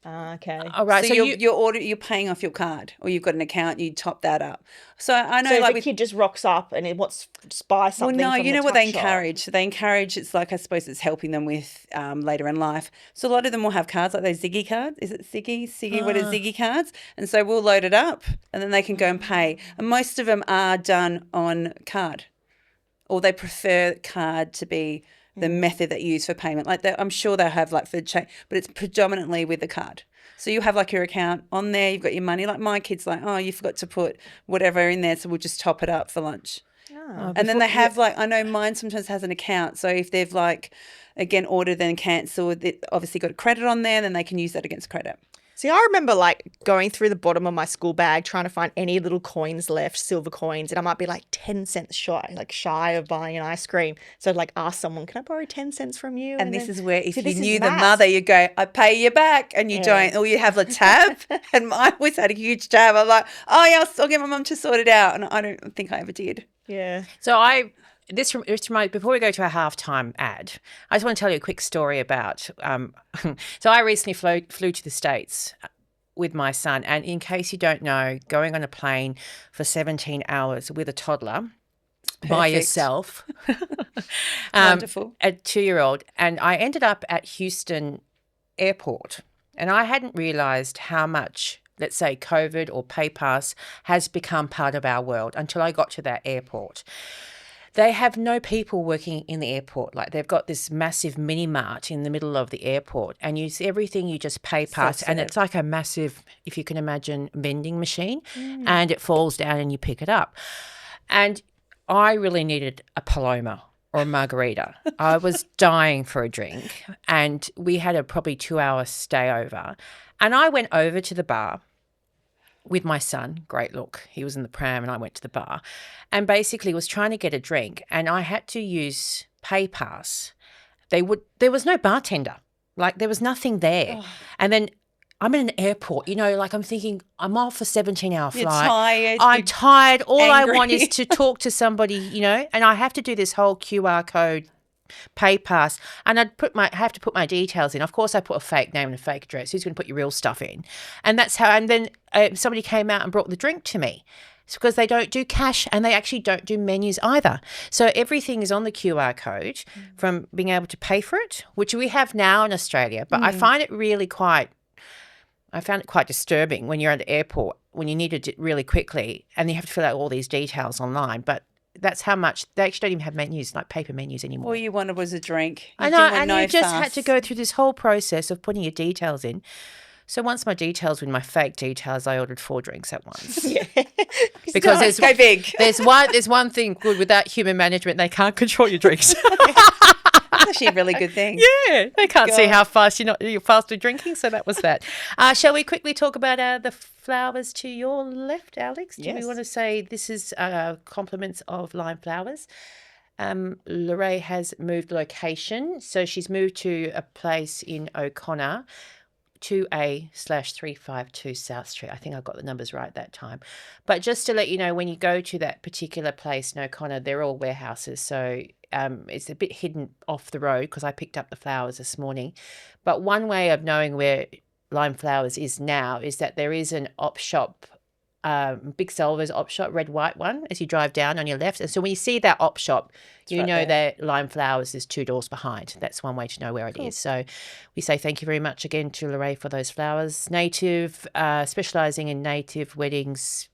Okay. All right. So you're paying off your card, or you've got an account, you top that up. So I know, so like if a kid just rocks up and it wants to buy something. Well, no, from you the know what they tuck shop. encourage? They encourage. It's like I suppose it's helping them with later in life. So a lot of them will have cards like those Ziggy cards. Is it Ziggy? What are Ziggy cards? And so we'll load it up, and then they can go and pay. And most of them are done on card, or they prefer card to be the method that you use for payment. Like I'm sure they'll have like for change, but it's predominantly with the card. So you have like your account on there, you've got your money. Like my kids like, oh, you forgot to put whatever in there, so we'll just top it up for lunch. And then they have like, I know mine sometimes has an account. So if they've like, again, ordered then cancelled, they obviously got a credit on there, then they can use that against credit. See, I remember like going through the bottom of my school bag trying to find any little coins left, silver coins, and I might be like 10 cents shy of buying an ice cream. So I'd like ask someone, can I borrow 10 cents from you? And this then, is where if see, you this is knew the maths. mother, you go, I pay you back, and you don't, or you have a tab. And I always had a huge tab. I'm like, oh yeah, I'll get my mum to sort it out, and I don't think I ever did. Yeah. So this reminds, before we go to our halftime ad, I just want to tell you a quick story about. So I recently flew to the States with my son, and in case you don't know, going on a plane for 17 hours with a toddler by yourself, Wonderful. a 2-year-old, and I ended up at Houston Airport, and I hadn't realised how much, let's say, COVID or PayPass has become part of our world until I got to that airport. They have no people working in the airport. Like they've got this massive mini mart in the middle of the airport, and you see everything you just pay pass, and it's like a massive, if you can imagine, vending machine, and it falls down and you pick it up. And I really needed a Paloma or a margarita. I was dying for a drink, and we had a probably 2-hour stay over, and I went over to the bar with my son. Great look. He was in the pram and I went to the bar and basically was trying to get a drink, and I had to use PayPass. There was no bartender. Like there was nothing there. Oh. And then I'm in an airport, like I'm thinking I'm off a 17-hour flight. You're tired. I'm tired. All angry. I want is to talk to somebody, and I have to do this whole QR code pay pass, and I have to put my details in. Of course, I put a fake name and a fake address. Who's going to put your real stuff in? And that's how. And then somebody came out and brought the drink to me. It's because they don't do cash and they actually don't do menus either. So everything is on the QR code from being able to pay for it, which we have now in Australia. But I find it really quite disturbing when you're at the airport, when you need it really quickly and you have to fill out all these details online. But that's how much they actually don't even have menus, like paper menus anymore. All you wanted was a drink. I know, and you just had to go through this whole process of putting your details in. So once my details were in my fake details, I ordered 4 drinks at once. Yeah. Because Nice. Go big. There's one thing good without human management, they can't control your drinks. That's actually a really good thing. Yeah, they can't see how fast you're faster drinking. So that was that. Shall we quickly talk about the flowers to your left, Alex? Do we Yes. want to say this is compliments of lime flowers? Lorraine has moved location, so she's moved to a place in O'Connor, 2A/352 South Street. I think I got the numbers right that time. But just to let you know, when you go to that particular place in O'Connor, they're all warehouses. So it's a bit hidden off the road because I picked up the flowers this morning. But one way of knowing where Lime Flowers is now is that there is an op shop, Big Salva's op shop, red, white one, as you drive down on your left. And so when you see that op shop, you right know there. that Lime Flowers is 2 doors behind. That's one way to know where it is. So we say thank you very much again to Lorraine for those flowers. Native, specialising in native weddings,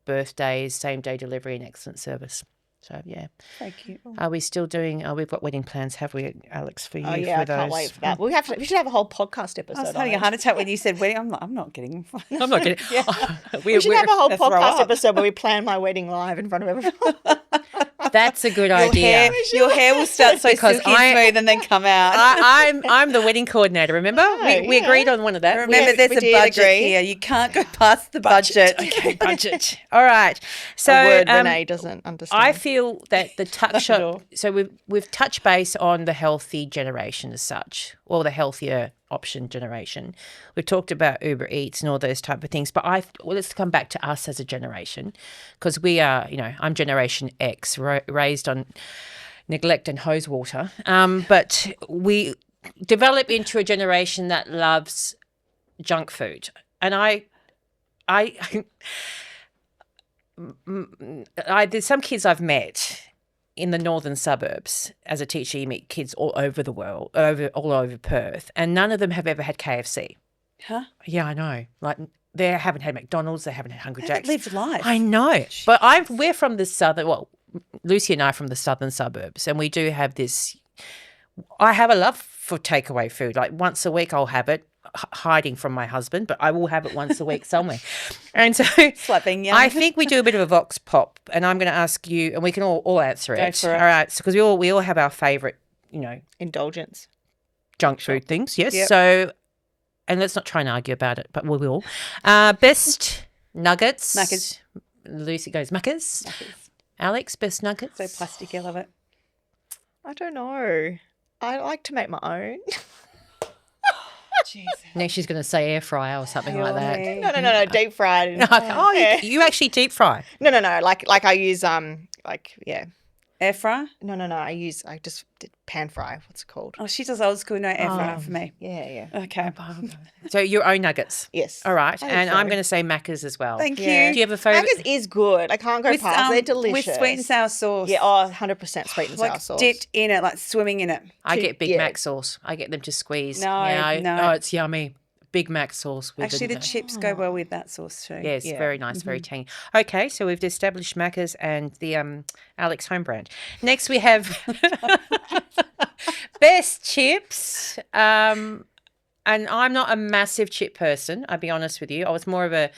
birthdays, same-day delivery and excellent service. So, yeah. Thank you. Are we still doing, we've got wedding plans, have we, Alex, for you? Oh yeah, for I can't those? wait for that. We should have a whole podcast episode. I was on having a it. heart attack when you said wedding. I'm not getting. I'm not kidding. We should have a whole Throw podcast up. episode where we plan my wedding live in front of everyone. That's a good idea. Your hair will start so Because silky and smooth and then come out. I'm the wedding coordinator, remember? We agreed on one of that. Remember, there's we a did budget agree. here. You can't go past the budget. Okay, budget. All right. So a word Renee doesn't understand. I feel that the Not at all. Tuckshop. So we've touched base on the healthy generation as such, or the healthier option generation. We've talked about Uber Eats and all those type of things, but let's come back to us as a generation, because we are, I'm Generation X, raised on neglect and hose water, but we develop into a generation that loves junk food, and there's some kids I've met in the northern suburbs. As a teacher, you meet kids all over the world, all over Perth, and none of them have ever had KFC. Huh? Yeah, I know. Like, they haven't had McDonald's, they haven't had Hungry They Jack's. lived life. I know, but we're from the southern. Well, Lucy and I are from the southern suburbs, and we do have this. I have a love for takeaway food. Like, once a week, I'll have it, hiding from my husband, but I will have it once a week somewhere. And so It's like being young. I think we do a bit of a vox pop, and I'm going to ask you, and we can all answer Go it. for it. All right, because we all have our favourite, Indulgence. junk food things. Yes. Yep. So, and let's not try and argue about it, but we will. Best nuggets. Maccas. Lucy goes Maccas. Alex, best nuggets. So plastic, I love it. I don't know. I like to make my own. Jesus. Next, she's going to say air fryer or something like that. No, deep fried. Oh, Yeah. you actually deep fry. No. Like I use Air fryer? No. I just did pan fry. What's it called? Oh, she does old school, no air fryer for me. Yeah. Okay. So your own nuggets. Yes. All right. I think And so. I'm going to say Macca's as well. Thank Yeah. you. Do you have a favourite? Macca's is good. I can't go past. They're delicious. With sweet and sour sauce. Yeah, 100% sweet and sour Like sauce. dipped in it, like swimming in it. I get Big yeah. Mac sauce. I get them to squeeze. No, Yeah, no. Oh, it's yummy. Big Mac sauce. With Actually, the chips go well with that sauce too. Yes, Yeah. very nice, very tangy. Okay, so we've established Macca's and the Alex home brand. Next, we have best chips. And I'm not a massive chip person, I'll be honest with you. I was more of a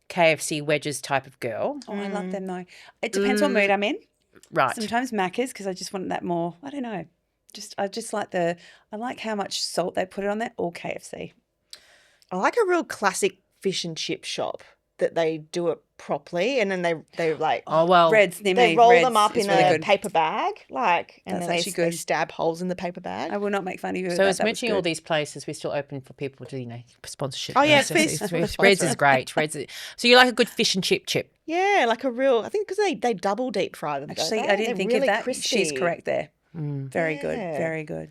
KFC wedges type of girl. Oh, I love them though. It depends what mood I'm in. Right. Sometimes Macca's because I just want that more. I don't know. I like how much salt they put it on there. Or KFC. I like a real classic fish and chip shop that they do it properly, and then they like Oh, well. Reds, they roll them up in really a good. paper bag, and That's then actually they good. stab holes in the paper bag. I will not make fun of you. So, as mentioning all these places, we're still open for people to, sponsorship. Oh, yeah, So please. Reds is great. So you like a good fish and chip? Yeah, like a real. I think because they double deep fry them. don't Actually, they? I didn't They're think really of that. Crispy. She's correct there. Very good. Yeah. Very good.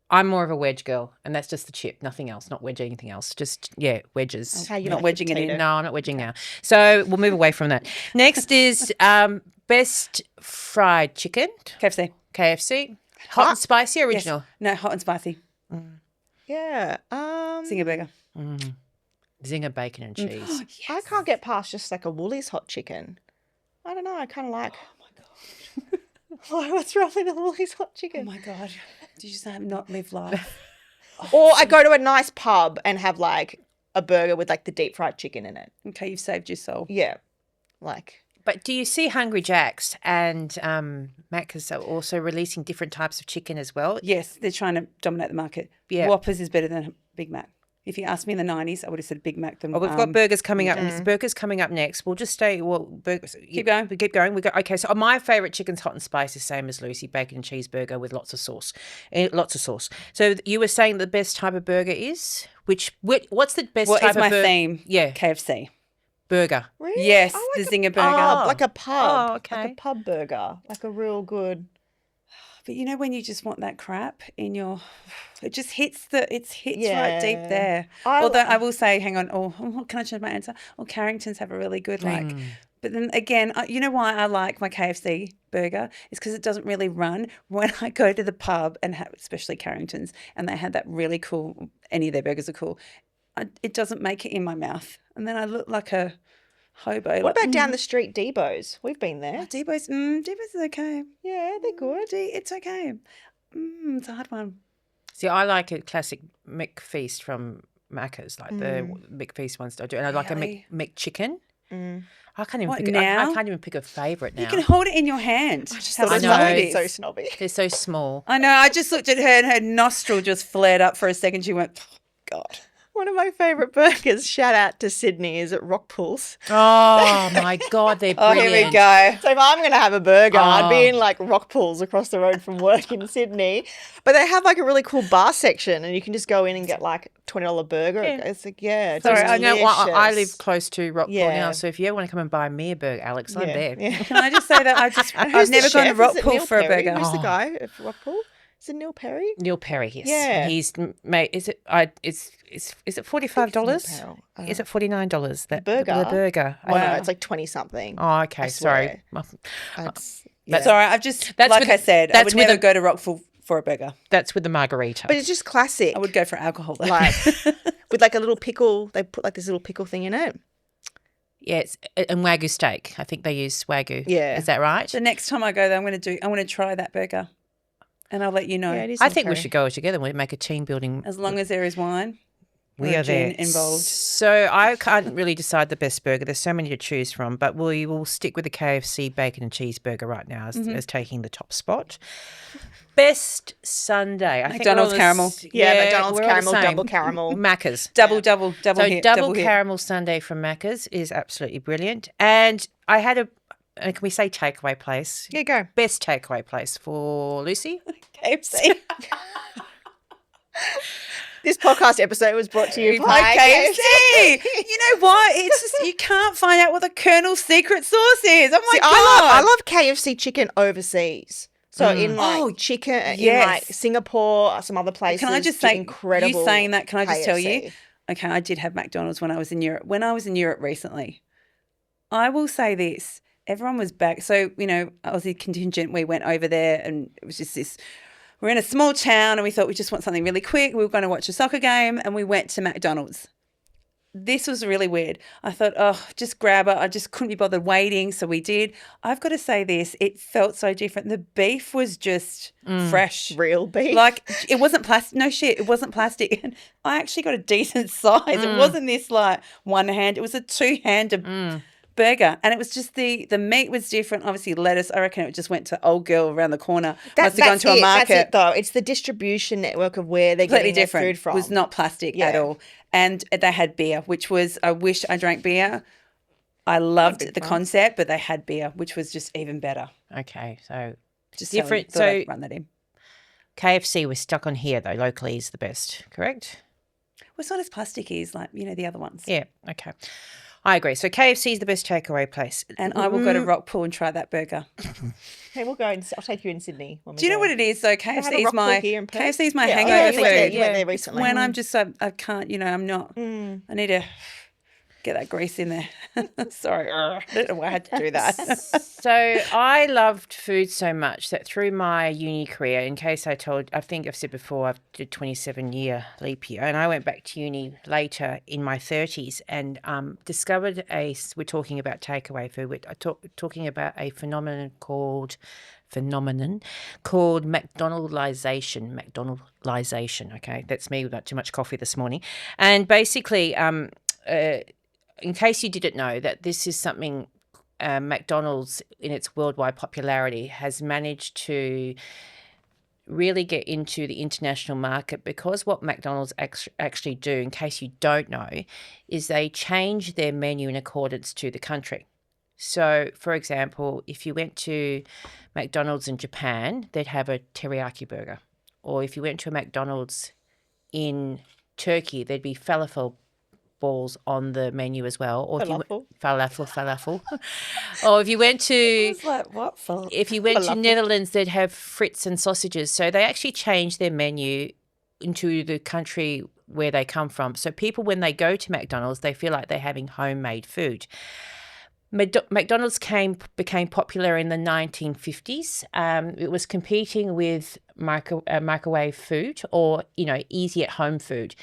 I'm more of a wedge girl, and that's just the chip, nothing else, not wedge anything else. Just, wedges. How you Not like wedging your it in. potato. No, I'm not wedging now. So we'll move away from that. Next is best fried chicken, KFC. KFC. Hot and spicy, Yes. original. No, hot and spicy. Yeah. Zinger burger. Zinger bacon and cheese. I can't get past just like a Woolies hot chicken. I don't know. I kind of like. Oh my god. What's wrong with a Woolies hot Oh chicken? my God. Did you say not live life? Or I go to a nice pub and have like a burger with like the deep fried chicken in it. Okay, you've saved your soul. Yeah. Like. But do you see Hungry Jack's and Macca's are also releasing different types of chicken as well? Yes, they're trying to dominate the market. Yeah. Whoppers is better than Big Mac. If you asked me in the 90s, I would have said Big Mac. Than, Well, we've got burgers coming up. Burgers coming up next. We'll just stay. Well, burgers. Keep going. We keep going. We go. Okay. So my favourite chicken's hot and spicy, same as Lucy. Bacon and cheeseburger with lots of sauce. Lots of sauce. So you were saying the best type of burger is what's the best What type is my of burger? theme? Yeah, KFC. burger. Really? Yes, I the like Zinger burger. like a pub. Oh, okay. Like a pub burger. Like a real good. But you know when you just want that crap in your, it just hits right deep Yeah. there. Although I will say, hang on, can I change my answer? Carrington's have a really good but then again, you know why I like my KFC burger? It's because it doesn't really run. When I go to the pub and have, especially Carrington's, and they had that really cool, any of their burgers are cool, it doesn't make it in my mouth. And then I look like a hobo. What about down the street, Debo's? We've been there. Debo's is okay. Yeah, they're good. It's okay. It's a hard one. See, I like a classic McFeast from Macca's, like the McFeast ones I do, and I like a Really? McChicken. I can't even What, pick. now? I can't even pick a favourite now. You can hold it in your hand. I Just How thought it I know. was it is. so snobby. They're so small. I know. I just looked at her and her nostril just flared up for a second. She went, oh, God. One of my favourite burgers, shout out to Sydney, is at Rockpools. Oh my God, they're Oh, brilliant. here we go. So if I'm going to have a burger, I'd be Oh. in like Rockpools across the road from work in Sydney. But they have like a really cool bar section and you can just go in and get like $20 burger. Yeah. It's like, it's Sorry, I know. I delicious. live close to Rockpool Yeah. now, so if you ever want to come and buy me a burger, Alex, I'm there. Yeah. Can I just say that I've Who's never the gone to chef? Is it Rockpool Neil for a Perry? burger. Who's the Oh. guy at Rockpool? Is it Neil Perry? Neil Perry, yes. Yeah. He's mate. Is it? Is it $45? Neil Perry. Is it $49? That burger? The burger. Oh, no, it's like 20 something. Oh, okay. Sorry. It's, That's Sorry, I've just, That's like with- I said, I that's would with never a- go to Rockpool for a burger. That's with the margarita. but it's just classic. I would go for alcohol though. like with like a little pickle. They put like this little pickle thing in it. Yeah, it's and Wagyu steak. I think they use Wagyu. Yeah. Is that right? The next time I go there, I want to try that burger, and I'll let you know. Yeah, it is. I Neil think we Perry. should go together. We make a team building. As long as there is wine, We or are there gin involved. So I can't really decide the best burger. There's so many to choose from, but we will stick with the KFC bacon and cheeseburger right now as taking the top spot. Best Sunday. I think we're McDonald's all caramel. Yeah, McDonald's we're all the caramel, same. double caramel. Macca's. Double So hit. double hit. caramel sundae from Macca's is absolutely brilliant. And I had can we say takeaway place? Yeah, go. Best takeaway place for Lucy. KFC. This podcast episode was brought to you by KFC. You know what? It's just you can't find out what the Colonel's secret sauce is. Oh my See, God. I love KFC chicken overseas. So in like Oh, chicken, in yes. like Singapore, some other places. Can I just say, incredible? you saying that, can I just tell you? KFC. Okay, I did have McDonald's when I was in Europe. When I was in Europe recently, I will say this. Everyone was back. So, Aussie contingent, we went over there and it was just this. We're in a small town and we thought we just want something really quick. We were going to watch a soccer game and we went to McDonald's. This was really weird. I thought, just grab it. I just couldn't be bothered waiting. So we did. I've got to say this. It felt so different. The beef was just fresh. Real beef. Like it wasn't plastic. No shit. It wasn't plastic. And I actually got a decent size. It wasn't this like one hand. It was a two-handed burger. And it was just the meat was different. Obviously lettuce. I reckon it just went to old girl around the corner. Must have gone to a market. That's it, though. It's the distribution network of where they're Completely getting their different. food from. It was not plastic at Yeah. all. And they had beer, which was, I wish I drank beer. I loved the concept, but they had beer, which was just even better. Okay, so Just different. So So run that in. KFC, we're stuck on here though. Locally is the best, correct? Well, it's not as plasticky as like, the other ones. Yeah. Okay. I agree. So KFC is the best takeaway place. And I will go to Rockpool and try that burger. Hey, we'll go. I'll take you in Sydney. When we Do you know go. what it is though? They have a KFC is Rockpool my here in Perth? KFC is my Yeah, hangover you went there- food. you went there recently. When I'm just I can't, I'm not. I need to get that grease in there. Sorry, I don't know why I had to do that. So I loved food so much that through my uni career, in case I think I've said before, I've did 27-year leap year, and I went back to uni later in my 30s and discovered we're talking about takeaway food, we're talking about a phenomenon called McDonaldization. Okay, that's me without too much coffee this morning. And basically, in case you didn't know, that this is something McDonald's in its worldwide popularity has managed to really get into the international market, because what McDonald's actually do, in case you don't know, is they change their menu in accordance to the country. So, for example, if you went to McDonald's in Japan, they'd have a teriyaki burger. Or if you went to a McDonald's in Turkey, there'd be falafel balls on the menu as well. Or falafel. Or if you went to Netherlands, they'd have frites and sausages. So they actually change their menu into the country where they come from. So people, when they go to McDonald's, they feel like they're having homemade food. McDonald's became popular in the 1950s. It was competing with microwave food or, easy at home food.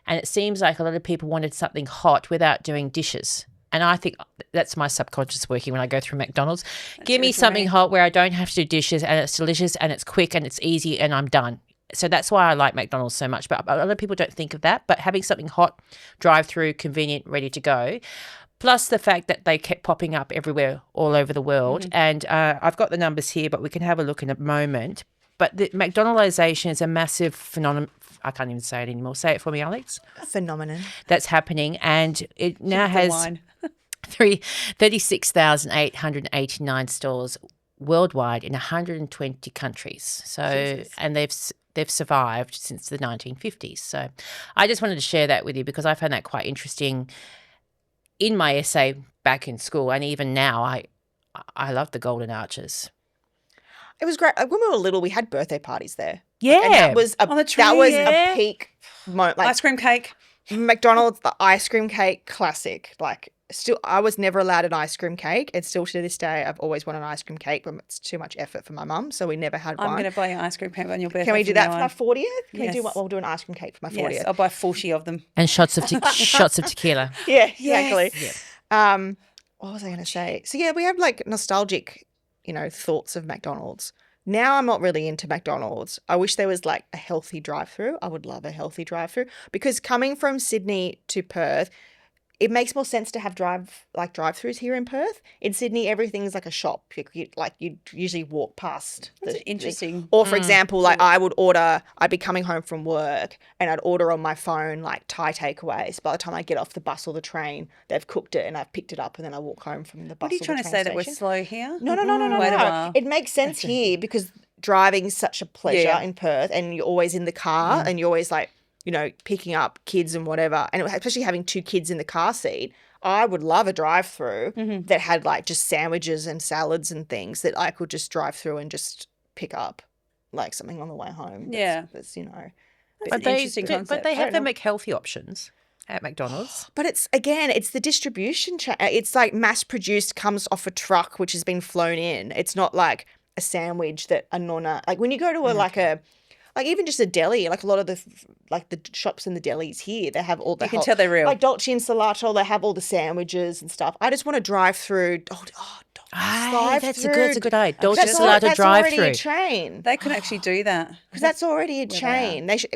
And it seems like a lot of people wanted something hot without doing dishes. And I think that's my subconscious working when I go through McDonald's. Give me something hot where I don't have to do dishes and it's delicious and it's quick and it's easy and I'm done. So that's why I like McDonald's so much. But a lot of people don't think of that. But having something hot, drive-through, convenient, ready to go, plus the fact that they kept popping up everywhere all over the world. And I've got the numbers here, but we can have a look in a moment. But the McDonaldization is a massive phenomenon. I can't even say it anymore. Say it for me, Alex. Phenomenon. That's happening. And it now has 36,889 stores worldwide in 120 countries. So, Jesus. And they've survived since the 1950s. So I just wanted to share that with you because I found that quite interesting in my essay back in school, and even now, I love the Golden Arches. It was great. When we were little, we had birthday parties there. Yeah, and that was on the tree, a peak moment. Like, ice cream cake, McDonald's, the ice cream cake, classic. Like, still, I was never allowed an ice cream cake, and still to this day, I've always wanted an ice cream cake, but it's too much effort for my mum, so we never had one. I'm going to buy you an ice cream cake on your birthday. Can we do that for my 40th? Yes. We'll do an ice cream cake for my 40th. Yes, I'll buy 40 of them. And shots of tequila. Yeah, exactly. Yes. What was I going to say? So yeah, we have like nostalgic, thoughts of McDonald's. Now I'm not really into McDonald's. I wish there was like a healthy drive-through. I would love a healthy drive-through because coming from Sydney to Perth, it makes more sense to have drive-throughs here in Perth. In Sydney, everything's like a shop. You'd usually walk past. That's interesting. Or for example, like I'd be coming home from work and I'd order on my phone like Thai takeaways. By the time I get off the bus or the train, they've cooked it and I've picked it up and then I walk home from the bus. What are you trying to say, that we're slow here? No. Wait a while. It makes sense here because driving is such a pleasure in Perth and you're always in the car and you're always like, picking up kids and whatever, and especially having two kids in the car seat, I would love a drive-through that had like just sandwiches and salads and things that I could just drive through and just pick up like something on the way home. That's But an interesting concept. But they have the McHealthy options at McDonald's. But it's the distribution chain. It's like mass-produced, comes off a truck which has been flown in. It's not like a sandwich that a nonna, like when you go to like even just a deli, like a lot of the shops in the delis here, they have all the. You can tell they're real. Like Dolce and Salato, they have all the sandwiches and stuff. I just want to drive through. That's a good idea. Dolce and Salato that's drive already through. a chain. They could actually do that Because that's already a chain. They should.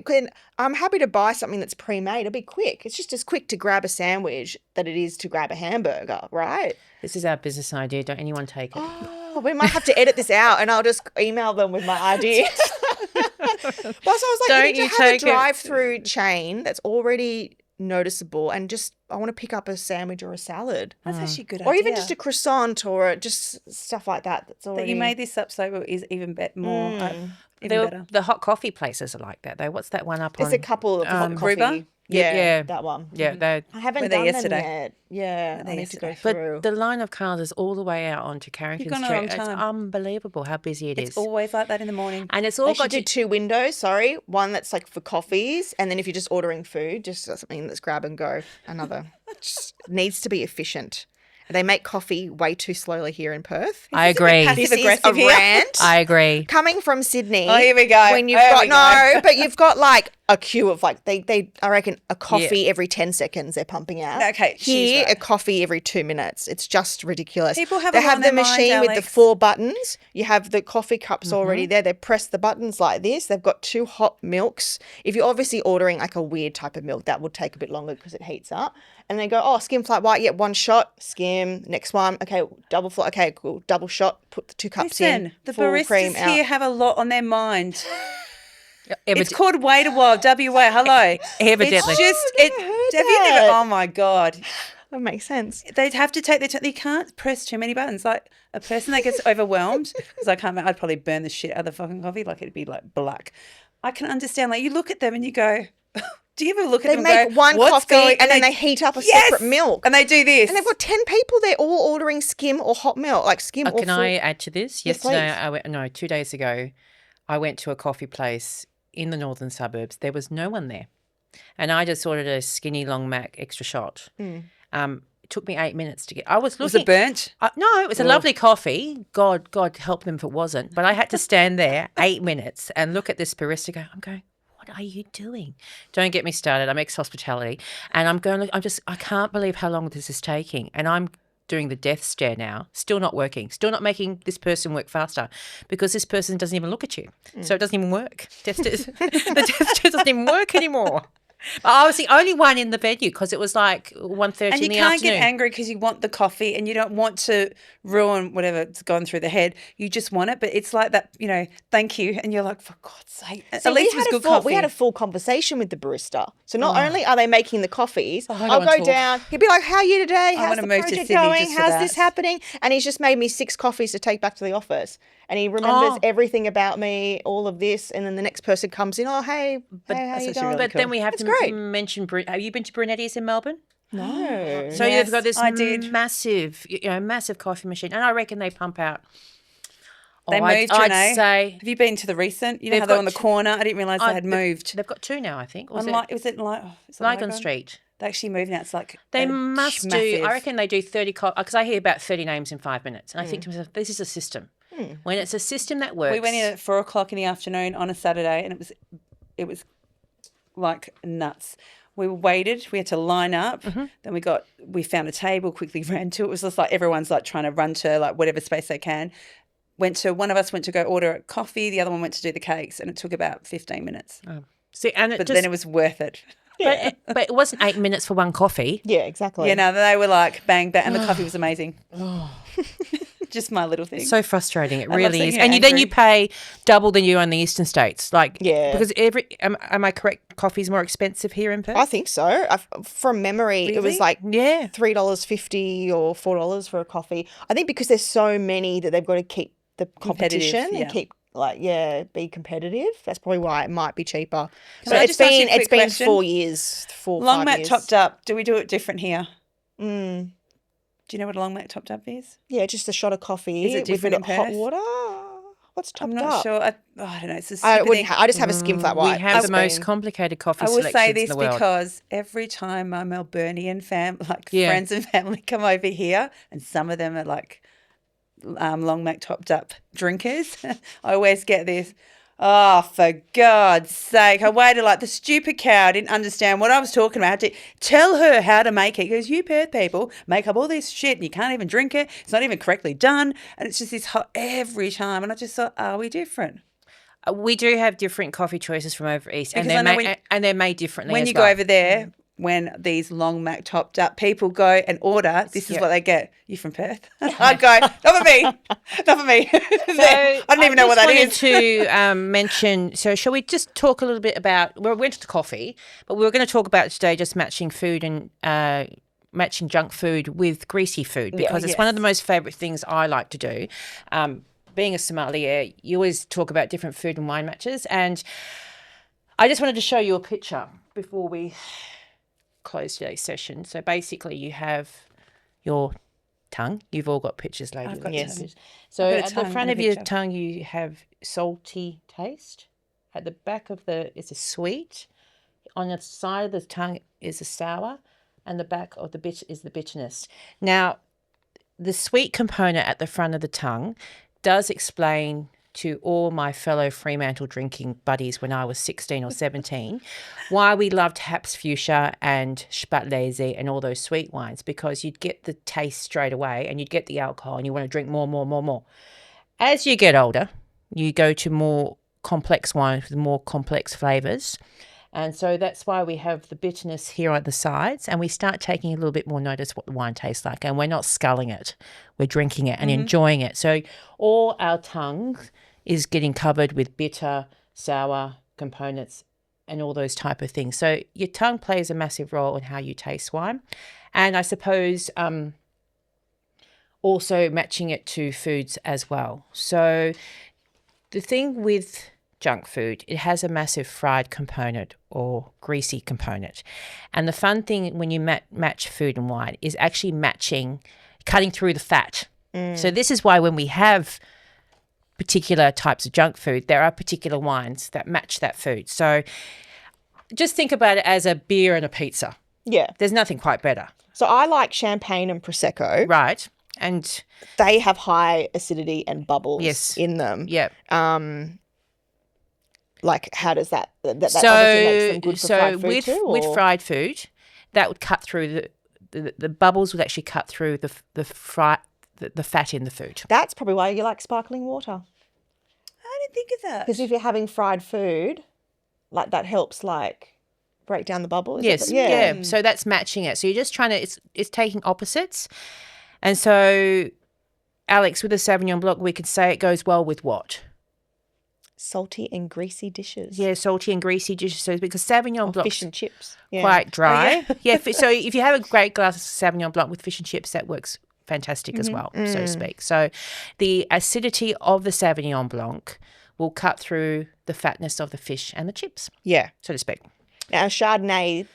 I'm happy to buy something that's pre-made. It'll be quick. It's just as quick to grab a sandwich that it is to grab a hamburger, right? This is our business idea. Don't anyone take it. Oh, we might have to edit this out, and I'll just email them with my idea. But so I was like, Don't you need you to have a take it. drive-through chain that's already noticeable, and just I want to pick up a sandwich or a salad, That's actually a good idea. or even just a croissant or just stuff like that. That's already. That you made this up so it is even better. The hot coffee places are like that though. What's that one up There's on? a couple of hot coffee. River? Yeah, that one. Yeah, they. I haven't Were they done yesterday? them yet. Yeah, they I need to go yesterday? through. But the line of cars is all the way out onto Carrington gone a Street. long It's time. unbelievable how busy it is. It's always like that in the morning. And it's They all should got do to 2 windows, sorry. One that's like for coffees, and then if you're just ordering food, just something that's grab and go. Another. Just needs to be efficient. They make coffee way too slowly here in Perth. I agree. This is a Passive-aggressive here. rant. I agree. Coming from Sydney. Oh, here we go. When you've There got we go. but you've got like a queue of like they I reckon a coffee every 10 seconds they're pumping out. Okay, she's here right. a coffee every 2 minutes. It's just ridiculous. People have they a lot have on the their mind, machine with the Alex. 4 buttons. You have the coffee cups already there. They press the buttons like this. They've got 2 hot milks. If you're obviously ordering like a weird type of milk, that would take a bit longer because it heats up. And they go, oh, skim flat white, yeah, 1 shot, skim, next one, okay, double flat, okay, cool, double shot, put the 2 cups in, Listen, the full cream baristas out. here have a lot on their mind. Evid- It's called Wait a While, WA. Hello. Evidently. It's just, I've never heard have you never, that. oh my God. That makes sense. They'd have to take their time. They can't press too many buttons. Like a person that gets overwhelmed, because I can't, I'd probably burn the shit out of the fucking coffee. Like it'd be like black. I can understand. Like you look at them and you go, do you ever look at They them make and go, one what's coffee going, and then they heat up a Yes! separate milk. And they do this. And they've got 10 people. They're all ordering skim or hot milk, like skim or Can full. I add to this? Yes, Yesterday, please. 2 days ago, I went to a coffee place in the northern suburbs. There was no one there. And I just ordered a skinny long Mac extra shot. It took me 8 minutes to get. I was Was looking. it burnt? No, it was a lovely coffee. God help them if it wasn't. But I had to stand there 8 minutes and look at this barista go, I'm going, what are you doing? Don't get me started. I'm ex-hospitality. And I'm going, I can't believe how long this is taking. And I'm doing the death stare now, still not working, still not making this person work faster because this person doesn't even look at you. So it doesn't even work. The death stare doesn't even work anymore. But I was the only one in the venue because it was like 1:30 in the afternoon. And you can't get angry because you want the coffee and you don't want to ruin whatever's gone through the head. You just want it. But it's like that, thank you. And you're like, for God's sake. See, at least it was good coffee. We had a full conversation with the barista. So not only are they making the coffees, I don't I'll wanna go talk. down. He'll be like, how are you today? How's wanna the move to project Sydney going? just for How's that. this happening? And he's just made me 6 coffees to take back to the office. And he remembers everything about me, all of this. And then the next person comes in, oh, hey, how you actually going? really But then we have That's to great. mention, have you been to Brunetti's in Melbourne? No. So Yes, you've got this I did. massive, massive coffee machine. And I reckon they pump out. They moved, I'd Renee. say Have you been to the recent? You know They've how they're got on the two- corner? I didn't realise they had moved. They've got 2 now, I think. Was On it? was it Lygon Street. They actually moved now. It's like They a must massive. do. I reckon they do 30 because I hear about 30 names in 5 minutes, and I think to myself, this is a system. When it's a system that works, We went in at 4:00 in the afternoon on a Saturday, and it was like nuts. We waited. We had to line up. Then we found a table. Quickly ran to it. It was just like everyone's like trying to run to like whatever space they can. One of us went to go order a coffee. The other one went to do the cakes, and it took about 15 minutes. See, and it But just, then it was worth it. but it wasn't 8 minutes for one coffee. Yeah, exactly. You know, they were like bang bang, and the coffee was amazing. Just my little thing. So frustrating, it love really seeing is. you And then angry. you pay double than you on the eastern states, like Yeah. because am I correct? Coffee's more expensive here in Perth. I think so. From memory, it was Really? like Yeah. $3.50 or $4 for a coffee. I think because there's so many that they've got to keep the Competitive, competition yeah. and keep be competitive. That's probably why it might be cheaper. So I it's just ask you a been quick question? 4 years, 5 long mat years. topped up. Do we do it different here? Mm. Do you know what a long mat topped up is? Yeah, just a shot of coffee. Is it with different a in bit of hot Perth? water. What's topped I'm not up? sure. I don't know. It's a I stupid wouldn't. thing. I just have a skim flat white. We have It's the most been- complicated coffee I will selections say in this the world. because every time my Melburnian Yeah. friends and family come over here, and some of them are like long mac topped up drinkers, I always get this. Oh, for God's sake. I waited like the stupid cow. I didn't understand what I was talking about. I had to tell her how to make it. He goes, you Perth people make up all this shit and you can't even drink it. It's not even correctly done. And it's just this hot every time. And I just thought, are we different? We do have different coffee choices from over east, and Because I know they're made differently. When as you well. go over there, when these long mac topped up people go and order, this is Yeah. what they get. You from Perth? I go, not for me. Not for me. I don't even know what that is. to mention, so shall we just talk a little bit about, we went to the coffee, but we were going to talk about today just matching food and matching junk food with greasy food because it's one of the most favourite things I like to do. Being a sommelier, you always talk about different food and wine matches, and I just wanted to show you a picture before we close today's session. So basically you have your tongue. You've all got pictures later. I've got Yes. tongue. So I've got a at the tongue front and of a your picture. tongue you have salty taste. At the back of it's a sweet. On the side of the tongue is a sour, and the back of the bit is the bitterness. Now, the sweet component at the front of the tongue does explain to all my fellow Fremantle drinking buddies when I was 16 or 17 why we loved Haps Fuchsia and Spatlese and all those sweet wines, because you'd get the taste straight away and you'd get the alcohol and you want to drink more. As you get older, you go to more complex wines with more complex flavours. And so that's why we have the bitterness here on the sides, and we start taking a little bit more notice what the wine tastes like, and we're not sculling it. We're drinking it and enjoying it. So all our tongue is getting covered with bitter, sour components and all those type of things. So your tongue plays a massive role in how you taste wine. And I suppose also matching it to foods as well. So the thing with junk food, it has a massive fried component or greasy component. And the fun thing when you match food and wine is actually cutting through the fat. So this is why when we have particular types of junk food, there are particular wines that match that food. So just think about it as a beer and a pizza. Yeah. There's nothing quite better. So I like champagne and Prosecco. Right. And They have high acidity and bubbles Yes. in them. yeah. Like, how does that obviously makes them good for fried food with too? with or- fried food, that would cut through the bubbles would actually cut through the fat in the food. That's probably why you like sparkling water. I didn't think of that. Because if you're having fried food, like that helps like break down the bubble. Is Yes, it? yeah. So that's matching it. So you're just trying to it's taking opposites, and so Alex, with a Sauvignon Blanc, we could say it goes well with what? Salty and greasy dishes. Yeah, salty and greasy dishes. So because Sauvignon Blanc Fish and chips. Yeah. quite dry. So if you have a great glass of Sauvignon Blanc with fish and chips, that works fantastic as well, so to speak. So the acidity of the Sauvignon Blanc will cut through the fatness of the fish and the chips, Yeah. so to speak. Now, Chardonnay,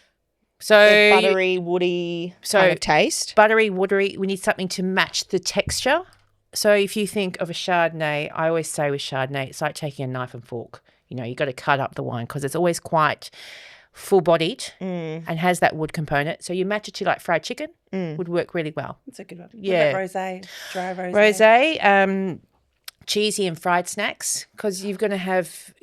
So buttery, woody kind of taste. buttery, watery, we need something to match the texture. So if you think of a Chardonnay, I always say with Chardonnay, it's like taking a knife and fork. You know, you got to cut up the wine because it's always quite full-bodied and has that wood component. So you match it to like fried chicken would work really well. That's a good one. Yeah. What about rosé? Dry rosé. Rosé, cheesy and fried snacks, because you're going to have,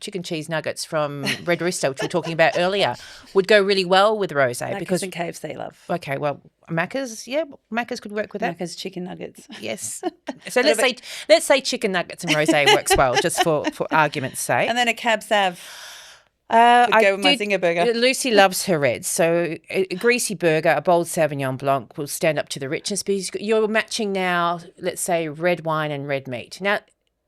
chicken cheese nuggets from Red Rooster, which we were talking about earlier, would go really well with rosé Because because in KFC love. okay, well, Macca's could work with that. Macca's chicken nuggets. Yes. So let's say chicken nuggets and rosé works well, just for argument's sake. And then a cab sav. I go with my Zinger burger. Lucy loves her reds. So a greasy burger, a bold Sauvignon Blanc will stand up to the richness, because you're matching now, let's say, red wine and red meat. Now,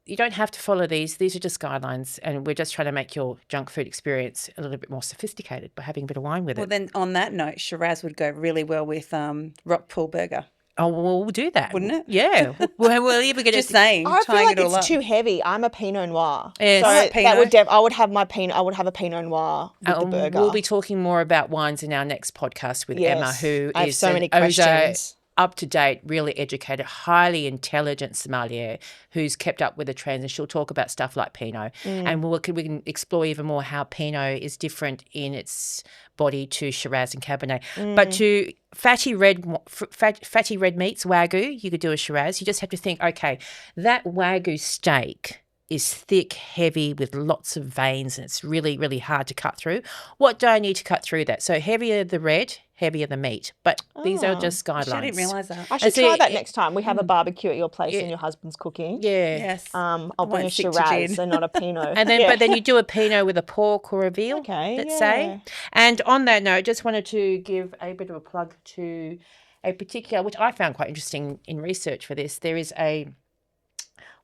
you don't have to follow these. These are just guidelines, and we're just trying to make your junk food experience a little bit more sophisticated by having a bit of wine with Well, it. then on that note, Shiraz would go really well with Rockpool burger. Oh, well, we'll do that. Wouldn't it? Yeah. we'll either get Just it. saying, I feel tying like it all it's up. too heavy. I'm a Pinot Noir. Yes. So I'm a that would I would have my Pinot. I would have a Pinot Noir with the burger. We'll be talking more about wines in our next podcast with Emma, Yes. who I have is so an many Ozo, questions. up-to-date, really educated, highly intelligent sommelier who's kept up with the trends, and she'll talk about stuff like Pinot. And we can explore even more how Pinot is different in its body to Shiraz and Cabernet. But to fatty red meats, Wagyu, you could do a Shiraz. You just have to think, okay, that Wagyu steak is thick, heavy, with lots of veins, and it's really, really hard to cut through. What do I need to cut through that? So heavier the red, heavier the meat. But these are just guidelines. I didn't realise that. I should so try that it- next time. We have a barbecue at your place and your husband's cooking. Yeah. Yes. I'll bring a won't stick to Shiraz gin. and not a Pinot. And then, Yeah. but then you do a Pinot with a pork or a veal, Okay, let's yeah. say. And on that note, just wanted to give a bit of a plug to a particular, which I found quite interesting in research for this. There is a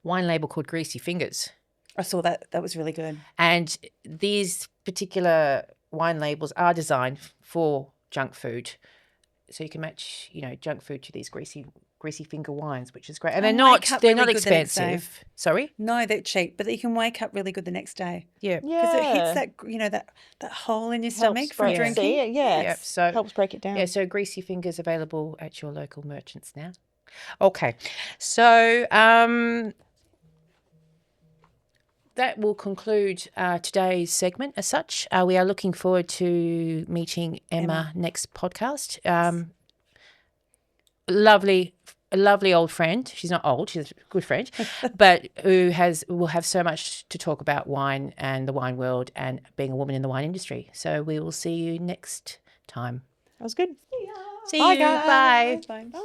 wine label called Greasy Fingers. I saw that. That was really good. And these particular wine labels are designed for junk food. So you can match, junk food to these greasy greasy finger wines, which is great. And And they're wake not up they're really not good the next day. expensive. Sorry? No, they're cheap, but you can wake up really good the next day. Yeah. Because it hits Yeah. that hole in your Helps stomach from break- drinking. See, yeah. Yep. So Helps break it down. yeah, so greasy fingers available at your local merchants now. Okay. So that will conclude today's segment as such. We are looking forward to meeting Emma next podcast. A lovely old friend. She's not old, she's a good friend, but will have so much to talk about wine and the wine world and being a woman in the wine industry. So we will see you next time. That was good. See Bye, you. guys. Bye. Bye. Bye.